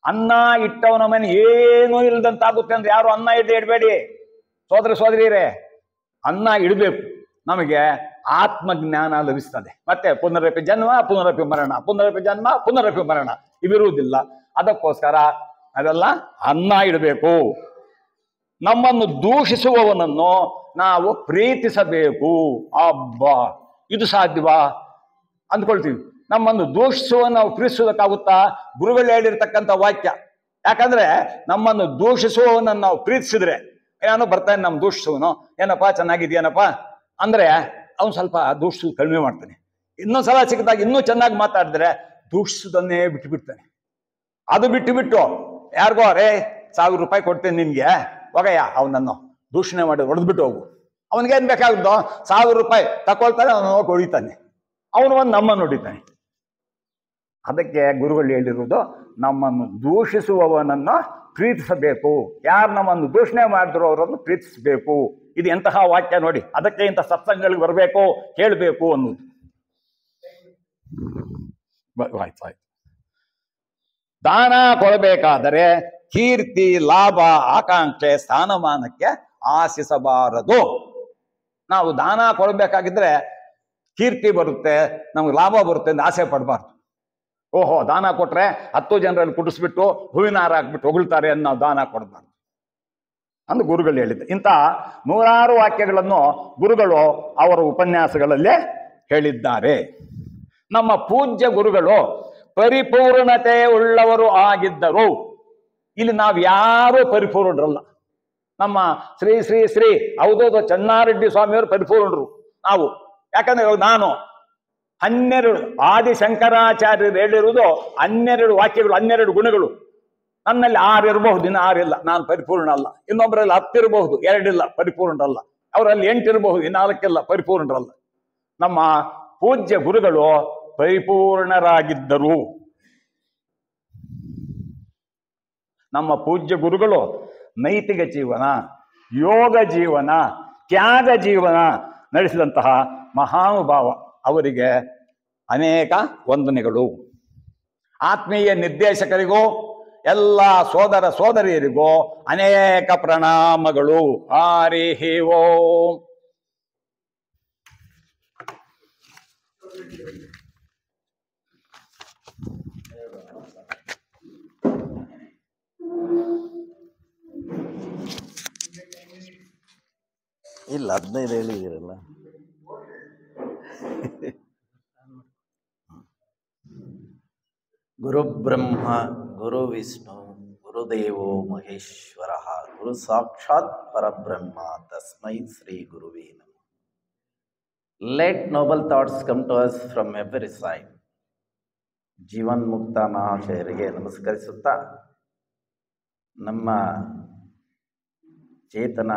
S2: ಅನ್ನ ಇಟ್ಟವನ ಮನೆ ಏನೂ ಇಲ್ಲದಂತಾಗುತ್ತೆ ಅಂದ್ರೆ ಯಾರು ಅನ್ನ ಇಡಬೇಡಿ ಸೋದರ ಸೋದರಿಯರೇ. ಅನ್ನ ಇಡಬೇಕು, ನಮಗೆ ಆತ್ಮಜ್ಞಾನ ಲಭಿಸ್ತದೆ. ಮತ್ತೆ ಪುನರಪಿ ಜನ್ಮ ಪುನರಪಿ ಮರಣ, ಪುನರಪಿ ಜನ್ಮ ಪುನರಪಿ ಮರಣ ಇವಿರುವುದಿಲ್ಲ. ಅದಕ್ಕೋಸ್ಕರ ಅದೆಲ್ಲ ಅನ್ನ ಇಡಬೇಕು. ನಮ್ಮನ್ನು ದೂಷಿಸುವವನನ್ನು ನಾವು ಪ್ರೀತಿಸಬೇಕು. ಅಬ್ಬಾ, ಇದು ಸಾಧ್ಯವಾ ಅಂದ್ಕೊಳ್ತೀವಿ. ನಮ್ಮನ್ನು ದೂಷಿಸುವ ನಾವು ಪ್ರೀತಿಸೋದಕ್ಕಾಗುತ್ತಾ? ಗುರುಗಳು ಹೇಳಿರ್ತಕ್ಕಂಥ ವಾಕ್ಯ. ಯಾಕಂದ್ರೆ ನಮ್ಮನ್ನು ದೂಷಿಸುವವನನ್ನು ನಾವು ಪ್ರೀತಿಸಿದ್ರೆ, ಏನೋ ಬರ್ತಾನೆ ನಮ್ಮ ದೂಷಿಸುವನು, ಏನಪ್ಪಾ ಚೆನ್ನಾಗಿದೆಯೇನಪ್ಪ ಅಂದ್ರೆ ಅವನು ಸ್ವಲ್ಪ ದೂಷಿಸು ಕಡಿಮೆ ಮಾಡ್ತಾನೆ. ಇನ್ನೊಂದ್ಸಲ ಸಿಕ್ಕಿದಾಗ ಇನ್ನೂ ಚೆನ್ನಾಗಿ ಮಾತಾಡಿದ್ರೆ ದೂಷಿಸೋದನ್ನೇ ಬಿಟ್ಟುಬಿಡ್ತಾನೆ. ಅದು ಬಿಟ್ಟು ಯಾರಿಗೋ ರೇ 1000 ರೂಪಾಯಿ ಕೊಡ್ತೇನೆ ನಿನ್ಗೆ, ಹೋಗಯ್ಯ ಅವನನ್ನು ದೂಷಣೆ ಮಾಡಿ ಹೊಡೆದ್ಬಿಟ್ಟು ಹೋಗು. ಅವನಿಗೇನು ಬೇಕಾಗುತ್ತೋ 1000 ರೂಪಾಯಿ ತಗೊಳ್ತಾನೆ, ಅವನು ಹೋಗಿ ಹೊಡಿತಾನೆ, ಅವನು ಒಂದು ನಮ್ಮನ್ನು ಹೊಡಿತಾನೆ. ಅದಕ್ಕೆ ಗುರುಗಳು ಹೇಳಿರುವುದು ನಮ್ಮನ್ನು ದೂಷಿಸುವವನನ್ನು ಪ್ರೀತಿಸಬೇಕು. ಯಾರು ನಮ್ಮನ್ನು ದೂಷಣೆ ಮಾಡಿದ್ರು ಅವರನ್ನು ಪ್ರೀತಿಸಬೇಕು. ಇದು ಎಂತಹ ವಾಕ್ಯ ನೋಡಿ. ಅದಕ್ಕೆ ಇಂಥ ಸತ್ಸಂಗಗಳಿಗೆ ಬರಬೇಕು, ಕೇಳಬೇಕು ಅನ್ನೋದು. ಆಯ್ತು ಆಯ್ತು. ದಾನ ಕೊಡಬೇಕಾದರೆ ಕೀರ್ತಿ, ಲಾಭ, ಆಕಾಂಕ್ಷೆ, ಸ್ಥಾನಮಾನಕ್ಕೆ ಆಶಿಸಬಾರದು. ನಾವು ದಾನ ಕೊಡಬೇಕಾಗಿದ್ರೆ ಕೀರ್ತಿ ಬರುತ್ತೆ, ನಮ್ಗೆ ಲಾಭ ಬರುತ್ತೆ ಅಂತ ಆಸೆ ಪಡಬಾರ್ದು. ಓಹೋ, ದಾನ ಕೊಟ್ರೆ 10 ಜನರಲ್ಲಿ ಕುಡಿಸ್ಬಿಟ್ಟು ಹೂವಿನ ಹಾರ ಹಾಕ್ಬಿಟ್ಟು ಹೊಗಳ್ತಾರೆ ಅಂತ ನಾವು ದಾನ ಕೊಡಬಾರ್ದು ಅಂದು ಗುರುಗಳು ಹೇಳಿದ್ದೆ. ಇಂಥ ನೂರಾರು ವಾಕ್ಯಗಳನ್ನು ಗುರುಗಳು ಅವರ ಉಪನ್ಯಾಸಗಳಲ್ಲೇ ಹೇಳಿದ್ದಾರೆ. ನಮ್ಮ ಪೂಜ್ಯ ಗುರುಗಳು ಪರಿಪೂರ್ಣತೆ ಉಳ್ಳವರು ಆಗಿದ್ದರು. ಇಲ್ಲಿ ನಾವು ಯಾರೂ ಪರಿಪೂರ್ಣರಲ್ಲ. ನಮ್ಮ ಶ್ರೀ ಶ್ರೀ ಶ್ರೀ ಅವಧೂತ ಚೆನ್ನಾರೆಡ್ಡಿ ಸ್ವಾಮಿಯವರು ಪರಿಪೂರ್ಣರು ನಾವು. ಯಾಕಂದ್ರೆ ನಾನು 12 ಆದಿಶಂಕರಾಚಾರ್ಯರು ಹೇಳಿರುವುದು 12 ವಾಕ್ಯಗಳು, 12 ಗುಣಗಳು. ನನ್ನಲ್ಲಿ 6 ಇರಬಹುದು, ಇನ್ನು 6 ಇಲ್ಲ, ನಾನು ಪರಿಪೂರ್ಣ ಅಲ್ಲ. ಇನ್ನೊಬ್ಬರಲ್ಲಿ 10 ಇರಬಹುದು, 2 ಇಲ್ಲ, ಪರಿಪೂರ್ಣರಲ್ಲ. ಅವರಲ್ಲಿ 8 ಇರಬಹುದು, 4 ಇಲ್ಲ, ಪರಿಪೂರ್ಣರಲ್ಲ. ನಮ್ಮ ಪೂಜ್ಯ ಗುರುಗಳು ಪರಿಪೂರ್ಣರಾಗಿದ್ದರು. ನಮ್ಮ ಪೂಜ್ಯ ಗುರುಗಳು ನೈತಿಕ ಜೀವನ, ಯೋಗ ಜೀವನ, ತ್ಯಾಗ ಜೀವನ ನಡೆಸಿದಂತಹ ಮಹಾನುಭಾವ. ಅವರಿಗೆ ಅನೇಕ ವಂದನೆಗಳು. ಆತ್ಮೀಯ ನಿರ್ದೇಶಕರಿಗೂ ಎಲ್ಲ ಸೋದರ ಸೋದರಿಯರಿಗೂ ಅನೇಕ ಪ್ರಣಾಮಗಳು. ಹರಿ ಓಂ.
S3: ಇಲ್ಲ 15 ಹೇಳಿದಿರಲ್ಲ. ಗುರು ಬ್ರಹ್ಮ ಗುರು ವಿಷ್ಣು ಗುರುದೇವೋ ಮಹೇಶ್ವರ ಗುರು ಸಾಕ್ಷಾತ್ ಪರಬ್ರಹ್ಮ ತಸ್ಮೈ ಶ್ರೀ ಗುರುವೇ ನಮಃ. Let noble thoughts come to us from every side. ಜೀವನ್ಮುಕ್ತ ಮಹಾಶಯರಿಗೆ ನಮಸ್ಕರಿಸುತ್ತಾ, ನಮ್ಮ ಚೇತನ,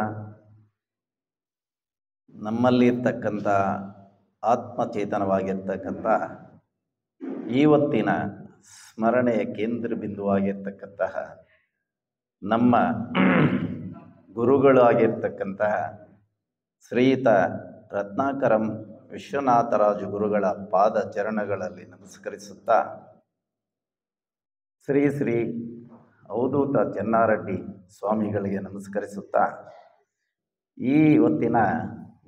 S3: ನಮ್ಮಲ್ಲಿರ್ತಕ್ಕಂಥ ಆತ್ಮಚೇತನವಾಗಿರ್ತಕ್ಕಂಥ ಇವತ್ತಿನ ಸ್ಮರಣೆಯ ಕೇಂದ್ರ ಬಿಂದುವಾಗಿರ್ತಕ್ಕಂತಹ ನಮ್ಮ ಗುರುಗಳಾಗಿರ್ತಕ್ಕಂತಹ ಶ್ರೀಯುತ ರತ್ನಾಕರಂ ವಿಶ್ವನಾಥರಾಜು ಗುರುಗಳ ಪಾದ ಚರಣಗಳಲ್ಲಿ ನಮಸ್ಕರಿಸುತ್ತಾ, ಶ್ರೀ ಶ್ರೀ ಅವಧೂತ ಚೆನ್ನಾರೆಡ್ಡಿ ಸ್ವಾಮಿಗಳಿಗೆ ನಮಸ್ಕರಿಸುತ್ತಾ, ಈ ಹೊತ್ತಿನ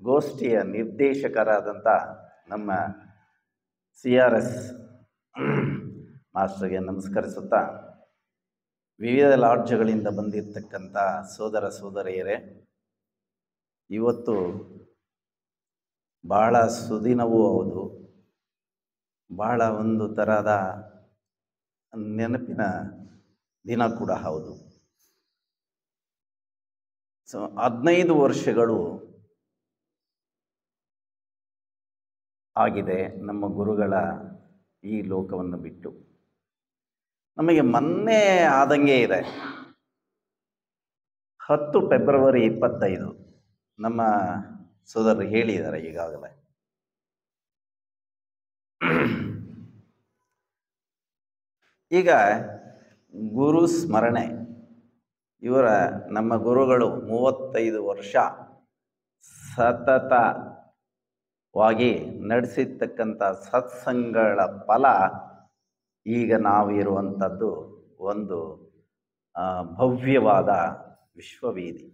S3: ಗೋಷ್ಠಿಯ ನಿರ್ದೇಶಕರಾದಂಥ ನಮ್ಮ CRS ಮಾಸ್ಟರ್ಗೆ ನಮಸ್ಕರಿಸುತ್ತಾ, ವಿವಿಧ ಲಾಡ್ಜ್ಗಳಿಂದ ಬಂದಿರತಕ್ಕಂಥ ಸೋದರ ಸೋದರಿಯರೇ, ಇವತ್ತು ಬಹಳ ಸುದಿನವೂ ಹೌದು, ಬಹಳ ಒಂದು ಥರದ ನೆನಪಿನ ದಿನ ಕೂಡ ಹೌದು. 15 ವರ್ಷಗಳು ಆಗಿದೆ ನಮ್ಮ ಗುರುಗಳ ಈ ಲೋಕವನ್ನು ಬಿಟ್ಟು. ನಮಗೆ ಮೊನ್ನೆ ಆದಂಗೆ ಇದೆ. 10 ಫೆಬ್ರವರಿ 25 ನಮ್ಮ ಸೋದರರು ಹೇಳಿದ್ದಾರೆ ಈಗಾಗಲೇ. ಈಗ ಗುರು ಸ್ಮರಣೆ, ಇವರ ನಮ್ಮ ಗುರುಗಳು 35 ವರ್ಷ ಸತತವಾಗಿ ನಡೆಸಿರ್ತಕ್ಕಂಥ ಸತ್ಸಂಗಗಳ ಫಲ ಈಗ ನಾವು ಇರುವಂಥದ್ದು ಒಂದು ಭವ್ಯವಾದ ವಿಶ್ವವೇದಿ.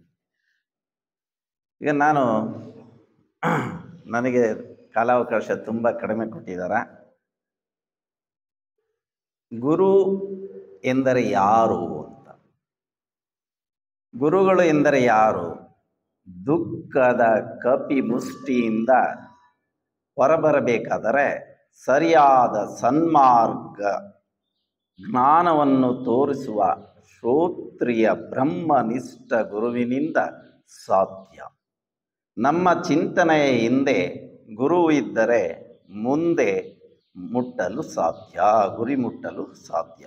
S3: ಈಗ ನನಗೆ ಕಾಲಾವಕಾಶ ತುಂಬ ಕಡಿಮೆ ಕೊಟ್ಟಿದ್ದಾರೆ. ಗುರು ಎಂದರೆ ಯಾರು ಅಂತ. ಗುರುಗಳು ಎಂದರೆ ಯಾರು? ದುಃಖದ ಕಪಿ ಮುಷ್ಟಿಯಿಂದ ಹೊರಬರಬೇಕಾದರೆ ಸರಿಯಾದ ಸನ್ಮಾರ್ಗ ಜ್ಞಾನವನ್ನು ತೋರಿಸುವ ಶ್ರೋತ್ರಿಯ ಬ್ರಹ್ಮನಿಷ್ಠ ಗುರುವಿನಿಂದ ಸಾಧ್ಯ. ನಮ್ಮ ಚಿಂತನೆಯ ಹಿಂದೆ ಗುರು ಇದ್ದರೆ ಮುಂದೆ ಮುಟ್ಟಲು ಸಾಧ್ಯ, ಗುರಿ ಮುಟ್ಟಲು ಸಾಧ್ಯ.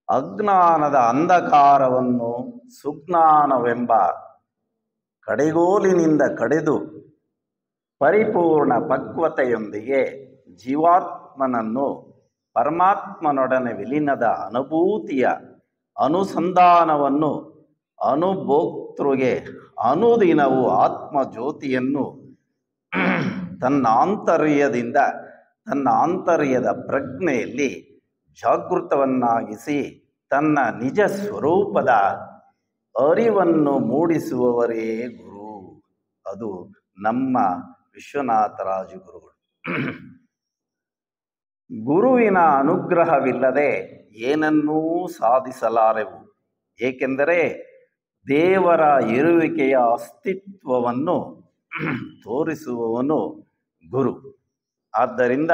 S3: ಅಜ್ಞಾನದ ಅಂಧಕಾರವನ್ನು ಸುಜ್ಞಾನವೆಂಬ ಕಡೆಗೋಲಿನಿಂದ ಕಡೆದು ಪರಿಪೂರ್ಣ ಪಕ್ವತೆಯೊಂದಿಗೆ ಜೀವಾತ್ಮನನ್ನು ಪರಮಾತ್ಮನೊಡನೆ ವಿಲೀನದ ಅನುಭೂತಿಯ ಅನುಸಂಧಾನವನ್ನು ಅನುಭೋಕ್ತೃಗೆ ಅನುದಿನವೂ ಆತ್ಮಜ್ಯೋತಿಯನ್ನು ತನ್ನ ಆಂತರ್ಯದಿಂದ ತನ್ನ ಆಂತರ್ಯದ ಪ್ರಜ್ಞೆಯಲ್ಲಿ ಜಾಗೃತವನ್ನಾಗಿಸಿ ತನ್ನ ನಿಜ ಸ್ವರೂಪದ ಅರಿವನ್ನು ಮೂಡಿಸುವವರೇ ಗುರು. ಅದು ನಮ್ಮ ವಿಶ್ವನಾಥರಾಜ ಗುರುಗಳು. ಗುರುವಿನ ಅನುಗ್ರಹವಿಲ್ಲದೆ ಏನನ್ನೂ ಸಾಧಿಸಲಾರೆವು. ಏಕೆಂದರೆ ದೇವರ ಇರುವಿಕೆಯ ಅಸ್ತಿತ್ವವನ್ನು ತೋರಿಸುವವನು ಗುರು. ಆದ್ದರಿಂದ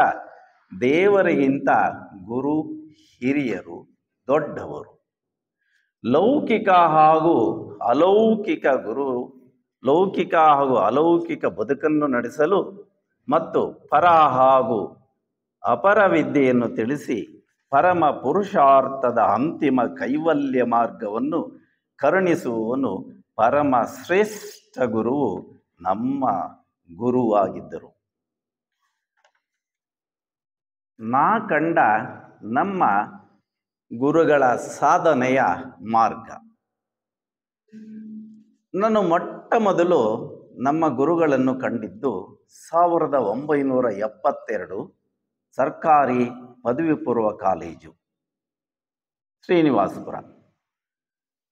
S3: ದೇವರಿಗಿಂತ ಗುರು ಹಿರಿಯರು, ದೊಡ್ಡವರು. ಲೌಕಿಕ ಹಾಗೂ ಅಲೌಕಿಕ ಬದುಕನ್ನು ನಡೆಸಲು ಮತ್ತು ಪರ ಹಾಗೂ ಅಪರ ವಿದ್ಯೆಯನ್ನು ತಿಳಿಸಿ ಪರಮ ಪುರುಷಾರ್ಥದ ಅಂತಿಮ ಕೈವಲ್ಯ ಮಾರ್ಗವನ್ನು ಕರುಣಿಸುವವನು ಪರಮ ಶ್ರೇಷ್ಠ ಗುರುವು ನಮ್ಮ ಗುರುವಾಗಿದ್ದರು. ನಾ ಕಂಡ ನಮ್ಮ ಗುರುಗಳ ಸಾಧನೆಯ ಮಾರ್ಗ. ನಾನು ಮೊಟ್ಟ ಮೊದಲು ನಮ್ಮ ಗುರುಗಳನ್ನು ಕಂಡಿದ್ದು 1972 ಸರ್ಕಾರಿ ಪದವಿ ಪೂರ್ವ ಕಾಲೇಜು ಶ್ರೀನಿವಾಸಪುರ.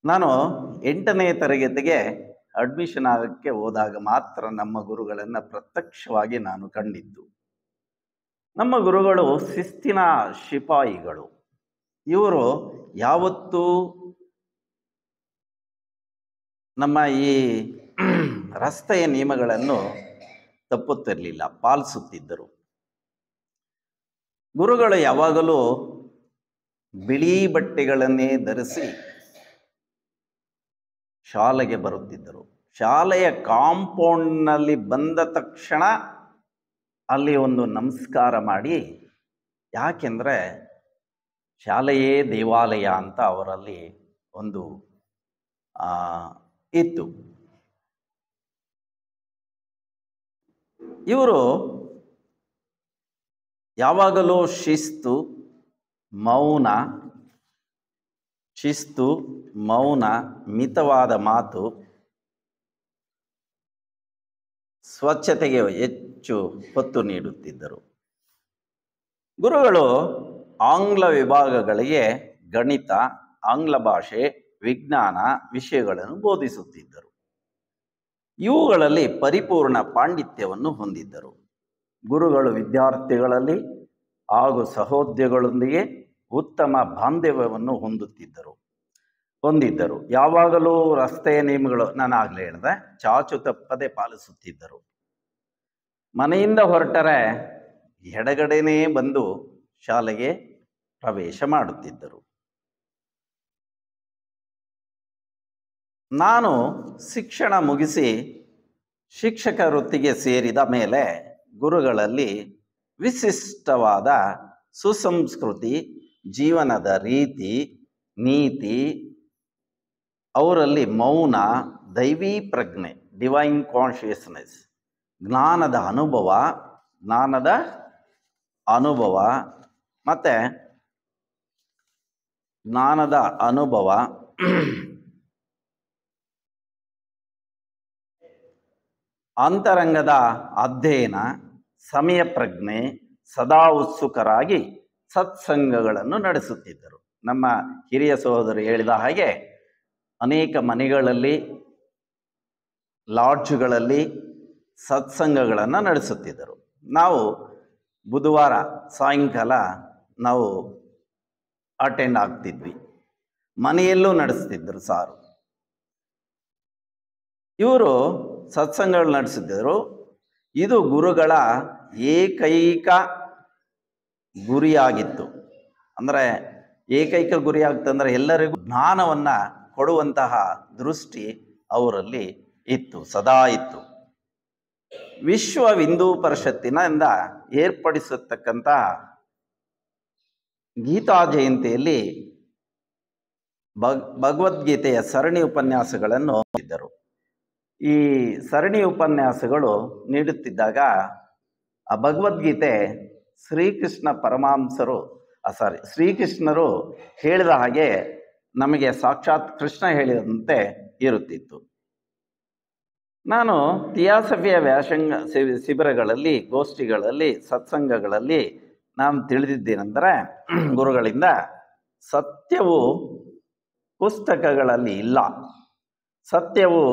S3: ನಾನು 8ನೇ ತರಗತಿಗೆ ಅಡ್ಮಿಷನ್ ಆಗೋಕ್ಕೆ ಹೋದಾಗ ಮಾತ್ರ ನಮ್ಮ ಗುರುಗಳನ್ನು ಪ್ರತ್ಯಕ್ಷವಾಗಿ ನಾನು ಕಂಡಿದ್ದು. ನಮ್ಮ ಗುರುಗಳು ಶಿಸ್ತಿನ ಶಿಪಾಯಿಗಳು. ಇವರು ಯಾವತ್ತೂ ನಮ್ಮ ಈ ರಸ್ತೆಯ ನಿಯಮಗಳನ್ನು ತಪ್ಪುತ್ತಿರಲಿಲ್ಲ, ಪಾಲಿಸುತ್ತಿದ್ದರು. ಗುರುಗಳು ಯಾವಾಗಲೂ ಬಿಳಿ ಬಟ್ಟೆಗಳನ್ನೇ ಧರಿಸಿ ಶಾಲೆಗೆ ಬರುತ್ತಿದ್ದರು. ಶಾಲೆಯ ಕಾಂಪೌಂಡ್ನಲ್ಲಿ ಬಂದ ತಕ್ಷಣ ಅಲ್ಲಿ ಒಂದು ನಮಸ್ಕಾರ ಮಾಡಿ, ಯಾಕೆಂದರೆ ಶಾಲೆಯೇ ದೇವಾಲಯ ಅಂತ ಅವರಲ್ಲಿ ಒಂದು ಇತ್ತು. ಇವರು ಯಾವಾಗಲೂ ಶಿಸ್ತು, ಮೌನ, ಮಿತವಾದ ಮಾತು, ಸ್ವಚ್ಛತೆಗೆ ಹೆಚ್ಚು ಒತ್ತು ನೀಡುತ್ತಿದ್ದರು. ಗುರುಗಳು ಆಂಗ್ಲ ವಿಭಾಗಗಳಿಗೆ ಗಣಿತ, ಆಂಗ್ಲ ಭಾಷೆ, ವಿಜ್ಞಾನ ವಿಷಯಗಳನ್ನು ಬೋಧಿಸುತ್ತಿದ್ದರು. ಇವುಗಳಲ್ಲಿ ಪರಿಪೂರ್ಣ ಪಾಂಡಿತ್ಯವನ್ನು ಹೊಂದಿದ್ದರು. ಗುರುಗಳು ವಿದ್ಯಾರ್ಥಿಗಳಲ್ಲಿ ಹಾಗೂ ಸಹೋದ್ಯೋಗಿಗಳೊಂದಿಗೆ ಉತ್ತಮ ಬಾಂಧವ್ಯವನ್ನು ಹೊಂದಿದ್ದರು. ಯಾವಾಗಲೂ ರಸ್ತೆಯ ನಿಯಮಗಳು ನಾನು ಆಗಲೇ ಹೇಳಿದೆ, ಚಾಚು ತಪ್ಪದೆ ಪಾಲಿಸುತ್ತಿದ್ದರು. ಮನೆಯಿಂದ ಹೊರಟರೆ ಎಡಗಡೆನೇ ಬಂದು ಶಾಲೆಗೆ ಪ್ರವೇಶ ಮಾಡುತ್ತಿದ್ದರು. ನಾನು ಶಿಕ್ಷಣ ಮುಗಿಸಿ ಶಿಕ್ಷಕ ವೃತ್ತಿಗೆ ಸೇರಿದ ಮೇಲೆ ಗುರುಗಳಲ್ಲಿ ವಿಶಿಷ್ಟವಾದ ಸುಸಂಸ್ಕೃತಿ, ಜೀವನದ ರೀತಿ, ನೀತಿ, ಅವರಲ್ಲಿ ಮೌನ, ದೈವೀ ಪ್ರಜ್ಞೆ, ಡಿವೈನ್ ಕಾನ್ಷಿಯಸ್ನೆಸ್, ಜ್ಞಾನದ ಅನುಭವ ಅಂತರಂಗದ ಅಧ್ಯಯನ, ಸಮಯ ಪ್ರಜ್ಞೆ, ಸದಾ ಉತ್ಸುಕರಾಗಿ ಸತ್ಸಂಗಗಳನ್ನು ನಡೆಸುತ್ತಿದ್ದರು. ನಮ್ಮ ಹಿರಿಯ ಸಹೋದರಿ ಹೇಳಿದ ಹಾಗೆ ಅನೇಕ ಮನೆಗಳಲ್ಲಿ, ಲಾಡ್ಜ್ಗಳಲ್ಲಿ ಸತ್ಸಂಗಗಳನ್ನು ನಡೆಸುತ್ತಿದ್ದರು. ನಾವು ಬುಧವಾರ ಸಾಯಂಕಾಲ ನಾವು ಅಟೆಂಡ್ ಆಗ್ತಿದ್ವಿ. ಮನೆಯಲ್ಲೂ ನಡೆಸ್ತಿದ್ದರು ಸಾರು. ಇವರು ಸತ್ಸಂಗಗಳು ನಡೆಸಿದ್ದರು. ಇದು ಗುರುಗಳ ಏಕೈಕ ಗುರಿಯಾಗಿತ್ತು. ಅಂದರೆ ಏಕೈಕ ಗುರಿ ಆಗ್ತಂದ್ರೆ ಎಲ್ಲರಿಗೂ ಜ್ಞಾನವನ್ನು ಕೊಡುವಂತಹ ದೃಷ್ಟಿ ಅವರಲ್ಲಿ ಇತ್ತು, ಸದಾ ಇತ್ತು. ವಿಶ್ವ ಹಿಂದೂ ಪರಿಷತ್ತಿನಿಂದ ಏರ್ಪಡಿಸತಕ್ಕಂಥ ಗೀತಾ ಜಯಂತಿಯಲ್ಲಿ ಭಗವದ್ಗೀತೆಯ ಸರಣಿ ಉಪನ್ಯಾಸಗಳನ್ನು ನೀಡಿದ್ದರು. ಈ ಸರಣಿ ಉಪನ್ಯಾಸಗಳು ನೀಡುತ್ತಿದ್ದಾಗ ಆ ಭಗವದ್ಗೀತೆ ಶ್ರೀಕೃಷ್ಣರು ಹೇಳಿದ ಹಾಗೆ ನಮಗೆ ಸಾಕ್ಷಾತ್ ಕೃಷ್ಣ ಹೇಳಿದಂತೆ ಇರುತ್ತಿತ್ತು. ನಾನು ಥಿಯಾಸಫಿಯ ವ್ಯಾಸಂಗ ಶಿಬಿರಗಳಲ್ಲಿ, ಗೋಷ್ಠಿಗಳಲ್ಲಿ, ಸತ್ಸಂಗಗಳಲ್ಲಿ ನಾನು ತಿಳಿದಿದ್ದೇನೆಂದರೆ, ಗುರುಗಳಿಂದ ಸತ್ಯವು ಪುಸ್ತಕಗಳಲ್ಲಿ ಇಲ್ಲ, ಸತ್ಯವು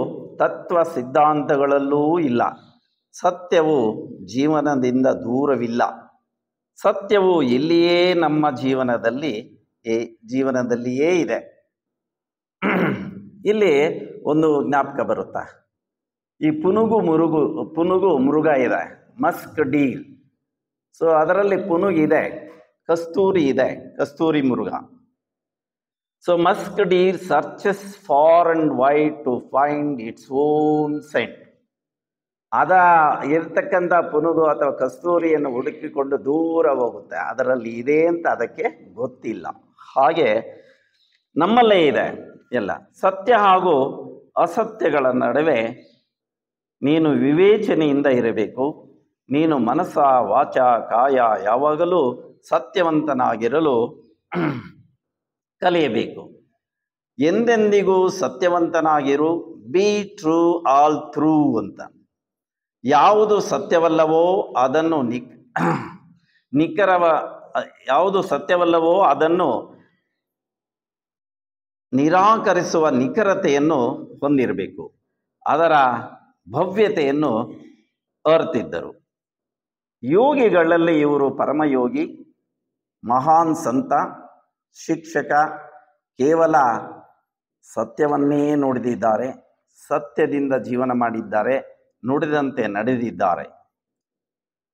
S3: ತತ್ವ ಸಿದ್ಧಾಂತಗಳಲ್ಲೂ ಇಲ್ಲ, ಸತ್ಯವು ಜೀವನದಿಂದ ದೂರವಿಲ್ಲ, ಸತ್ಯವು ಇಲ್ಲಿಯೇ ನಮ್ಮ ಜೀವನದಲ್ಲಿಯೇ ಇದೆ. ಇಲ್ಲಿ ಒಂದು ಜ್ಞಾಪಕ ಬರುತ್ತಾ, ಈ ಪುನುಗು ಮೃಗ ಇದೆ, ಮಸ್ಕ್ ಡೀರ್. ಸೊ ಅದರಲ್ಲಿ ಪುನುಗಿದೆ, ಕಸ್ತೂರಿ ಇದೆ, ಕಸ್ತೂರಿ ಮೃಗ. So musk deer searches far and wide to find its own scent. ಇರ್ತಕ್ಕಂಥ ಪುನುಗು ಅಥವಾ ಕಸ್ತೂರಿಯನ್ನು ಹುಡುಕಿಕೊಂಡು ದೂರ ಹೋಗುತ್ತೆ, ಅದರಲ್ಲಿ ಇದೆ ಅಂತ ಅದಕ್ಕೆ ಗೊತ್ತಿಲ್ಲ. ಹಾಗೆ ನಮ್ಮಲ್ಲೇ ಇದೆ ಎಲ್ಲ. ಸತ್ಯ ಹಾಗೂ ಅಸತ್ಯಗಳ ನಡುವೆ ನೀನು ವಿವೇಚನೆಯಿಂದ ಇರಬೇಕು. ನೀನು ಮನಸ್ಸ, ವಾಚ, ಕಾಯ ಯಾವಾಗಲೂ ಸತ್ಯವಂತನಾಗಿರಲು ಕಲಿಯಬೇಕು. ಎಂದೆಂದಿಗೂ ಸತ್ಯವಂತನಾಗಿರು. ಬಿ ಟ್ರೂ ಆಲ್ ಥ್ರೂ ಅಂತ. ಯಾವುದು ಸತ್ಯವಲ್ಲವೋ ಅದನ್ನು ಯಾವುದು ಸತ್ಯವಲ್ಲವೋ ಅದನ್ನು ನಿರಾಕರಿಸುವ ನಿಖರತೆಯನ್ನು ಹೊಂದಿರಬೇಕು. ಅದರ ಭವ್ಯತೆಯನ್ನು ಅರ್ತಿದ್ದರು. ಯೋಗಿಗಳಲ್ಲಿ ಇವರು ಪರಮಯೋಗಿ, ಮಹಾನ್ ಸಂತ, ಶಿಕ್ಷಕ. ಕೇವಲ ಸತ್ಯವನ್ನೇ ನುಡಿದಿದ್ದಾರೆ, ಸತ್ಯದಿಂದ ಜೀವನ ಮಾಡಿದ್ದಾರೆ, ನುಡಿದಂತೆ ನಡೆದಿದ್ದಾರೆ.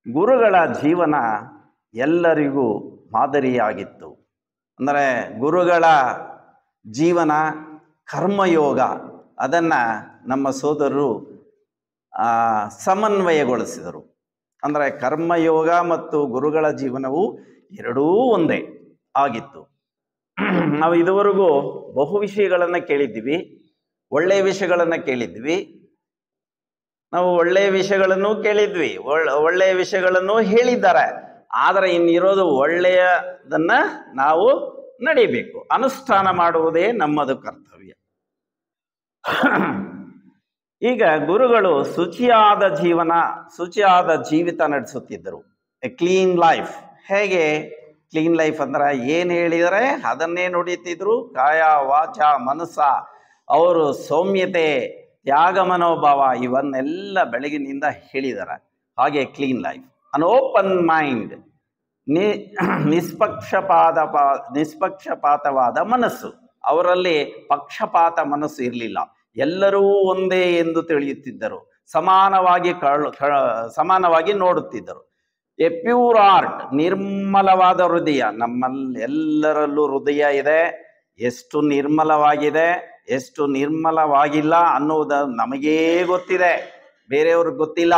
S3: ಗುರುಗಳ ಜೀವನ ಎಲ್ಲರಿಗೂ ಮಾದರಿಯಾಗಿತ್ತು. ಅಂದರೆ ಗುರುಗಳ ಜೀವನ ಕರ್ಮಯೋಗ, ಅದನ್ನು ನಮ್ಮ ಸೋದರರು ಸಮನ್ವಯಗೊಳಿಸಿದರು. ಅಂದರೆ ಕರ್ಮಯೋಗ ಮತ್ತು ಗುರುಗಳ ಜೀವನವು ಎರಡೂ ಒಂದೇ ಆಗಿತ್ತು. ನಾವು ಇದುವರೆಗೂ ಬಹು ವಿಷಯಗಳನ್ನು ಕೇಳಿದ್ವಿ, ಒಳ್ಳೆಯ ವಿಷಯಗಳನ್ನು ಕೇಳಿದ್ವಿ. ನಾವು ಒಳ್ಳೆಯ ವಿಷಯಗಳನ್ನು ಕೇಳಿದ್ವಿ, ಒಳ್ಳೆಯ ವಿಷಯಗಳನ್ನು ಹೇಳಿದ್ದಾರೆ. ಆದರೆ ಇನ್ನಿರೋದು ಒಳ್ಳೆಯದನ್ನು ನಾವು ನಡಿಬೇಕು, ಅನುಷ್ಠಾನ ಮಾಡುವುದೇ ನಮ್ಮದು ಕರ್ತವ್ಯ. ಈಗ ಗುರುಗಳು ಶುಚಿಯಾದ ಜೀವಿತ ನಡೆಸುತ್ತಿದ್ದರು. A clean life. ಹೇಗೆ ಕ್ಲೀನ್ ಲೈಫ್ ಅಂದ್ರೆ ಏನು ಹೇಳಿದರೆ ಅದನ್ನೇ ನುಡಿತಿದ್ರು. ಕಾಯ, ವಾಚ, ಮನಸ್ಸ, ಅವರು ಸೌಮ್ಯತೆ, ತ್ಯಾಗ ಮನೋಭಾವ ಇವನ್ನೆಲ್ಲ ಬೆಳಗಿನಿಂದ ಹೇಳಿದ್ದಾರೆ. ಹಾಗೆ clean life. An open mind, ನಿಷ್ಪಕ್ಷಪಾತವಾದ ಮನಸ್ಸು. ಅವರಲ್ಲಿ ಪಕ್ಷಪಾತ ಮನಸ್ಸು ಇರಲಿಲ್ಲ. ಎಲ್ಲರೂ ಒಂದೇ ಎಂದು ತಿಳಿಯುತ್ತಿದ್ದರು, ಸಮಾನವಾಗಿ ನೋಡುತ್ತಿದ್ದರು. ಎ ಪ್ಯೂರ್ ಆರ್ಟ್, ನಿರ್ಮಲವಾದ ಹೃದಯ. ನಮ್ಮಲ್ಲಿ ಎಲ್ಲರಲ್ಲೂ ಹೃದಯ ಇದೆ. ಎಷ್ಟು ನಿರ್ಮಲವಾಗಿದೆ, ಎಷ್ಟು ನಿರ್ಮಲವಾಗಿಲ್ಲ ಅನ್ನುವುದು ನಮಗೇ ಗೊತ್ತಿದೆ, ಬೇರೆಯವ್ರಿಗೆ ಗೊತ್ತಿಲ್ಲ.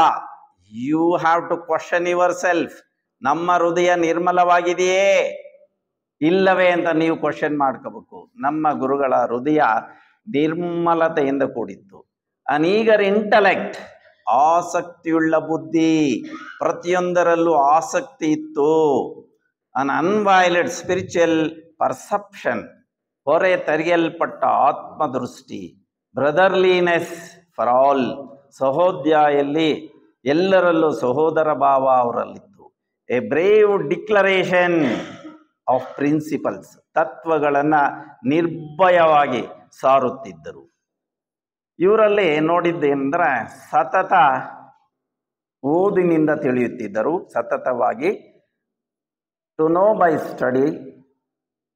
S3: You have to question yourself. ನಮ್ಮ ಹೃದಯ ನಿರ್ಮಲವಾಗಿದೆಯೇ ಇಲ್ಲವೇ ಅಂತ ನೀವು ಕ್ವಶನ್ ಮಾಡ್ಕೋಬೇಕು. ನಮ್ಮ ಗುರುಗಳ ಹೃದಯ ನಿರ್ಮಲತೆಯಿಂದ ಕೂಡಿತ್ತು. ಅನ್ ಈಗರ್ ಇಂಟಲೆಕ್ಟ್, ಆಸಕ್ತಿಯುಳ್ಳ ಬುದ್ಧಿ, ಪ್ರತಿಯೊಂದರಲ್ಲೂ ಆಸಕ್ತಿ ಇತ್ತು. ಅನ್ ಅನ್ವೈಲ್ಡ್ ಸ್ಪಿರಿಚುವಲ್ ಪರ್ಸೆಪ್ಷನ್, ಹೊರೆ ತೆರೆಯಲ್ಪಟ್ಟ ಆತ್ಮದೃಷ್ಟಿ. ಬ್ರದರ್ಲಿನೆಸ್ ಫಾರ್ ಆಲ್, ಸಹೋದಯಲ್ಲಿ ಎಲ್ಲರಲ್ಲೂ ಸಹೋದರ ಭಾವ ಅವರಲ್ಲಿತ್ತು. A brave declaration of principles, ತತ್ವಗಳನ್ನು ನಿರ್ಭಯವಾಗಿ ಸಾರುತ್ತಿದ್ದರು. ಇವರಲ್ಲಿ ನೋಡಿದ್ದೇನೆಂದರೆ ಸತತ ಓದಿನಿಂದ ತಿಳಿಯುತ್ತಿದ್ದರು, ಸತತವಾಗಿ. To know by study,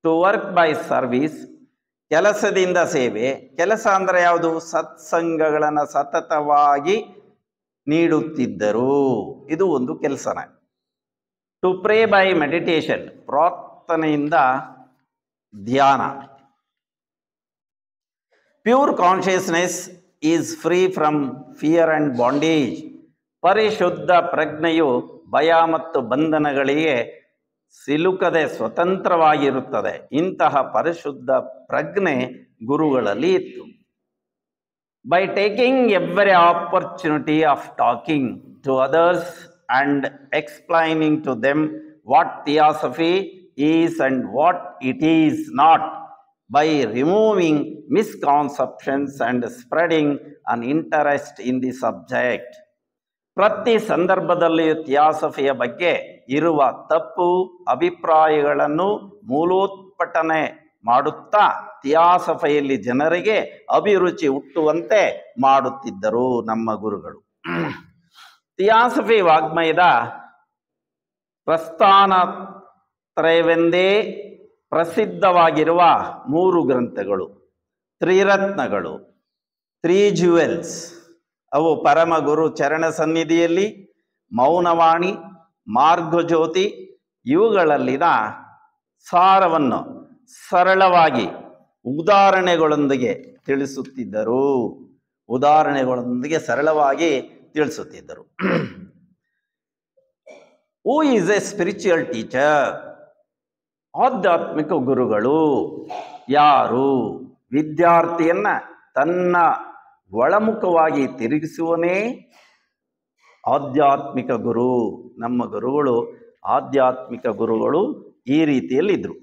S3: to work by service, ಕೆಲಸದಿಂದ ಸೇವೆ. ಕೆಲಸ ಅಂದರೆ ಯಾವುದು? ಸತ್ಸಂಗಗಳನ್ನು ಸತತವಾಗಿ ನೀಡುತ್ತಿದ್ದರು, ಇದು ಒಂದು ಕೆಲಸನೇ. ಟು ಪ್ರೇ ಬೈ ಮೆಡಿಟೇಷನ್, ಪ್ರಾರ್ಥನೆಯಿಂದ ಧ್ಯಾನ. Pure consciousness is free from fear and bondage. ಪರಿಶುದ್ಧ ಪ್ರಜ್ಞೆಯು ಭಯ ಮತ್ತು ಬಂಧನಗಳಿಗೆ ಸಿಲುಕದೆ ಸ್ವತಂತ್ರವಾಗಿರುತ್ತದೆ. ಇಂತಹ ಪರಿಶುದ್ಧ ಪ್ರಜ್ಞೆ ಗುರುಗಳಲ್ಲಿ ಇತ್ತು. By taking every opportunity of talking to others and explaining to them what theosophy is and what it is not, by removing misconceptions and spreading an interest in the subject. ಪ್ರತಿ ಸಂದರ್ಭದಲ್ಲಿಯೂ ಥಿಯಾಸಫಿಯ ಬಗ್ಗೆ ಇರುವ ತಪ್ಪು ಅಭಿಪ್ರಾಯಗಳನ್ನು ಮೂಲೋತ್ಪಟನೆ ಮಾಡುತ್ತಾ ಥಿಯಾಸಫಿಯಲ್ಲಿ ಜನರಿಗೆ ಅಭಿರುಚಿ ಹುಟ್ಟುವಂತೆ ಮಾಡುತ್ತಿದ್ದರು ನಮ್ಮ ಗುರುಗಳು. ಥಿಯಾಸಫಿ ವಾಗ್ಮಯದ ಪ್ರಸ್ಥಾನತ್ರಯವೆಂದೇ ಪ್ರಸಿದ್ಧವಾಗಿರುವ 3 ಗ್ರಂಥಗಳು, ತ್ರಿರತ್ನಗಳು, 3 ಜ್ಯುವೆಲ್ಸ್. ಅವು ಪರಮಗುರು ಚರಣ ಸನ್ನಿಧಿಯಲ್ಲಿ, ಮೌನವಾಣಿ, ಮಾರ್ಗಜ್ಯೋತಿ ಇವುಗಳಲ್ಲಿನ ಸಾರವನ್ನು ಸರಳವಾಗಿ ಉದಾಹರಣೆಗಳೊಂದಿಗೆ ತಿಳಿಸುತ್ತಿದ್ದರು. Who is a spiritual teacher? ಆಧ್ಯಾತ್ಮಿಕ ಗುರುಗಳು ಯಾರು? ವಿದ್ಯಾರ್ಥಿಯನ್ನ ತನ್ನ ಒಳಮುಖವಾಗಿ ತಿರುಗಿಸುವನೇ ಆಧ್ಯಾತ್ಮಿಕ ಗುರು. ನಮ್ಮ ಗುರುಗಳು ಆಧ್ಯಾತ್ಮಿಕ ಗುರುಗಳು ಈ ರೀತಿಯಲ್ಲಿದ್ದರು.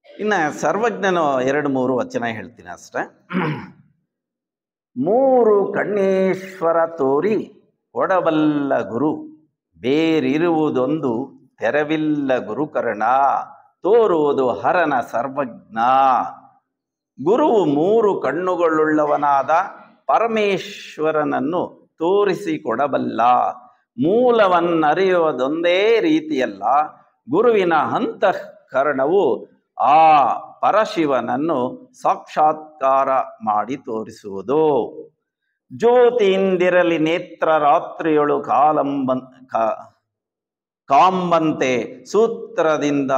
S3: ಇನ್ನು ಸರ್ವಜ್ಞನು 2-3 ವಚನ ಹೇಳ್ತೀನಿ ಅಷ್ಟೆ. 3 ಕಣ್ಣೇಶ್ವರ ತೋರಿ ಕೊಡಬಲ್ಲ ಗುರು, ಬೇರಿರುವುದೊಂದು ತೆರವಿಲ್ಲ ಗುರುಕರ್ಣ, ತೋರುವುದು ಹರನ ಸರ್ವಜ್ಞ. ಗುರುವು 3 ಕಣ್ಣುಗಳುಳ್ಳವನಾದ ಪರಮೇಶ್ವರನನ್ನು ತೋರಿಸಿಕೊಡಬಲ್ಲ. ಮೂಲವನ್ನರಿಯುವುದೊಂದೇ ರೀತಿಯಲ್ಲ, ಗುರುವಿನ ಅಂತಃಕರಣವು ಆ ಪರಶಿವನನ್ನು ಸಾಕ್ಷಾತ್ಕಾರ ಮಾಡಿ ತೋರಿಸುವುದು. ಜ್ಯೋತಿಯಿಂದಿರಲಿ ನೇತ್ರ ರಾತ್ರಿಯೊಳು ಕಾಂಬಂತೆ, ಸೂತ್ರದಿಂದ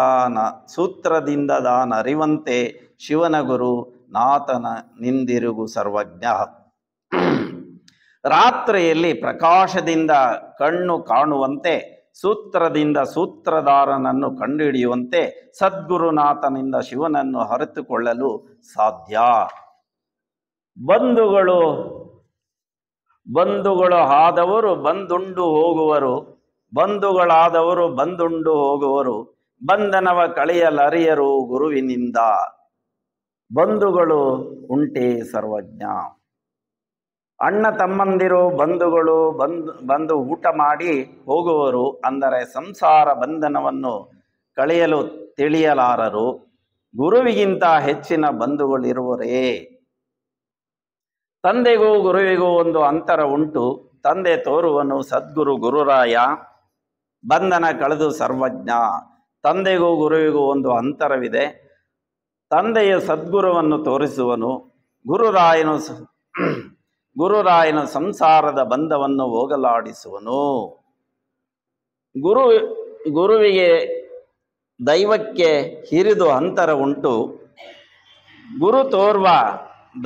S3: ದಾನರಿವಂತೆ, ಶಿವನ ಗುರು ನಾಥನ ನಿಂದಿರುಗು ಸರ್ವಜ್ಞ. ರಾತ್ರಿಯಲ್ಲಿ ಪ್ರಕಾಶದಿಂದ ಕಣ್ಣು ಕಾಣುವಂತೆ, ಸೂತ್ರದಿಂದ ಸೂತ್ರಧಾರನನ್ನು ಕಂಡುಹಿಡಿಯುವಂತೆ ಸದ್ಗುರುನಾಥನಿಂದ ಶಿವನನ್ನು ಅರಿತುಕೊಳ್ಳಲು ಸಾಧ್ಯ. ಬಂಧುಗಳು ಆದವರು ಬಂದುಂಡು ಹೋಗುವರು, ಬಂಧುಗಳಾದವರು ಬಂದುಂಡು ಹೋಗುವರು, ಬಂಧನವ ಕಳೆಯಲರಿಯರು ಗುರುವಿನಿಂದ. ಬಂಧುಗಳು ಉಂಟೆ ಸರ್ವಜ್ಞ. ಅಣ್ಣ ತಮ್ಮಂದಿರು ಬಂಧುಗಳು ಬಂದು ಊಟ ಮಾಡಿ ಹೋಗುವರು, ಅಂದರೆ ಸಂಸಾರ ಬಂಧನವನ್ನು ಕಳೆಯಲು ತಿಳಿಯಲಾರರು. ಗುರುವಿಗಿಂತ ಹೆಚ್ಚಿನ ಬಂಧುಗಳಿರುವರೇ? ತಂದೆಗೂ ಗುರುವಿಗೂ ಒಂದು ಅಂತರ ಉಂಟು. ತಂದೆ ತೋರುವನು ಸದ್ಗುರು ಗುರುರಾಯ, ಬಂಧನ ಕಳೆದು ಸರ್ವಜ್ಞ. ತಂದೆಗೂ ಗುರುವಿಗೂ ಒಂದು ಅಂತರವಿದೆ. ತಂದೆಯು ಸದ್ಗುರುವನ್ನು ತೋರಿಸುವನು, ಗುರುರಾಯನು ಸಂಸಾರದ ಬಂಧವನ್ನು ಹೋಗಲಾಡಿಸುವನು. ಗುರುವಿಗೆ ದೈವಕ್ಕೆ ಹಿರಿದು ಅಂತರ ಉಂಟು. ಗುರು ತೋರ್ವ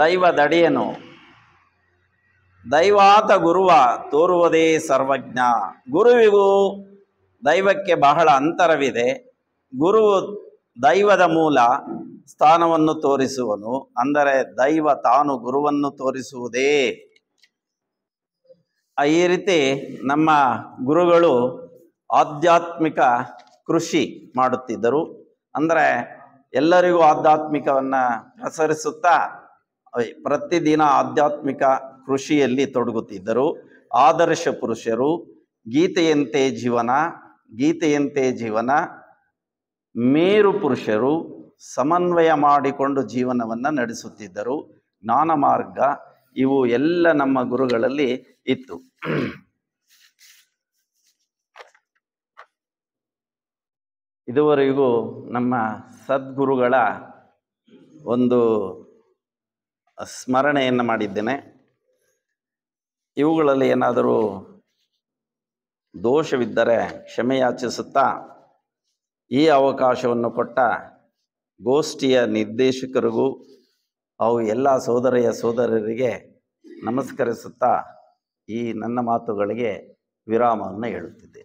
S3: ದೈವದಡಿಯನು, ದೈವಾತ ಗುರುವ ತೋರುವುದೇ ಸರ್ವಜ್ಞ. ಗುರುವಿಗೂ ದೈವಕ್ಕೆ ಬಹಳ ಅಂತರವಿದೆ. ಗುರುವು ದೈವದ ಮೂಲ ಸ್ಥಾನವನ್ನು ತೋರಿಸುವನು, ಅಂದರೆ ದೈವ ತಾನು ಗುರುವನ್ನು ತೋರಿಸುವುದೇ. ಈ ರೀತಿ ನಮ್ಮ ಗುರುಗಳು ಆಧ್ಯಾತ್ಮಿಕ ಕೃಷಿ ಮಾಡುತ್ತಿದ್ದರು. ಅಂದರೆ ಎಲ್ಲರಿಗೂ ಆಧ್ಯಾತ್ಮಿಕವನ್ನು ಪ್ರಸರಿಸುತ್ತಾ ಪ್ರತಿದಿನ ಆಧ್ಯಾತ್ಮಿಕ ಕೃಷಿಯಲ್ಲಿ ತೊಡಗುತ್ತಿದ್ದರು. ಆದರ್ಶ ಪುರುಷರು, ಗೀತೆಯಂತೆ ಜೀವನ, ಮೇರು ಪುರುಷರು ಸಮನ್ವಯ ಮಾಡಿಕೊಂಡು ಜೀವನವನ್ನು ನಡೆಸುತ್ತಿದ್ದರು. ಜ್ಞಾನ ಮಾರ್ಗ ಇವು ಎಲ್ಲ ನಮ್ಮ ಗುರುಗಳಲ್ಲಿ ಇತ್ತು. ಇದುವರೆಗೂ ನಮ್ಮ ಸದ್ಗುರುಗಳ ಒಂದು ಸ್ಮರಣೆಯನ್ನು ಮಾಡಿದ್ದೇನೆ. ಇವುಗಳಲ್ಲಿ ಏನಾದರೂ ದೋಷವಿದ್ದರೆ ಕ್ಷಮೆಯಾಚಿಸುತ್ತಾ, ಈ ಅವಕಾಶವನ್ನು ಕೊಟ್ಟ ಗೋಷ್ಠಿಯ ನಿರ್ದೇಶಕರಿಗೂ ಅವು ಎಲ್ಲ ಸೋದರರಿಗೆ ನಮಸ್ಕರಿಸುತ್ತಾ ಈ ನನ್ನ ಮಾತುಗಳಿಗೆ ವಿರಾಮವನ್ನು ಹೇಳುತ್ತಿದ್ದೆ.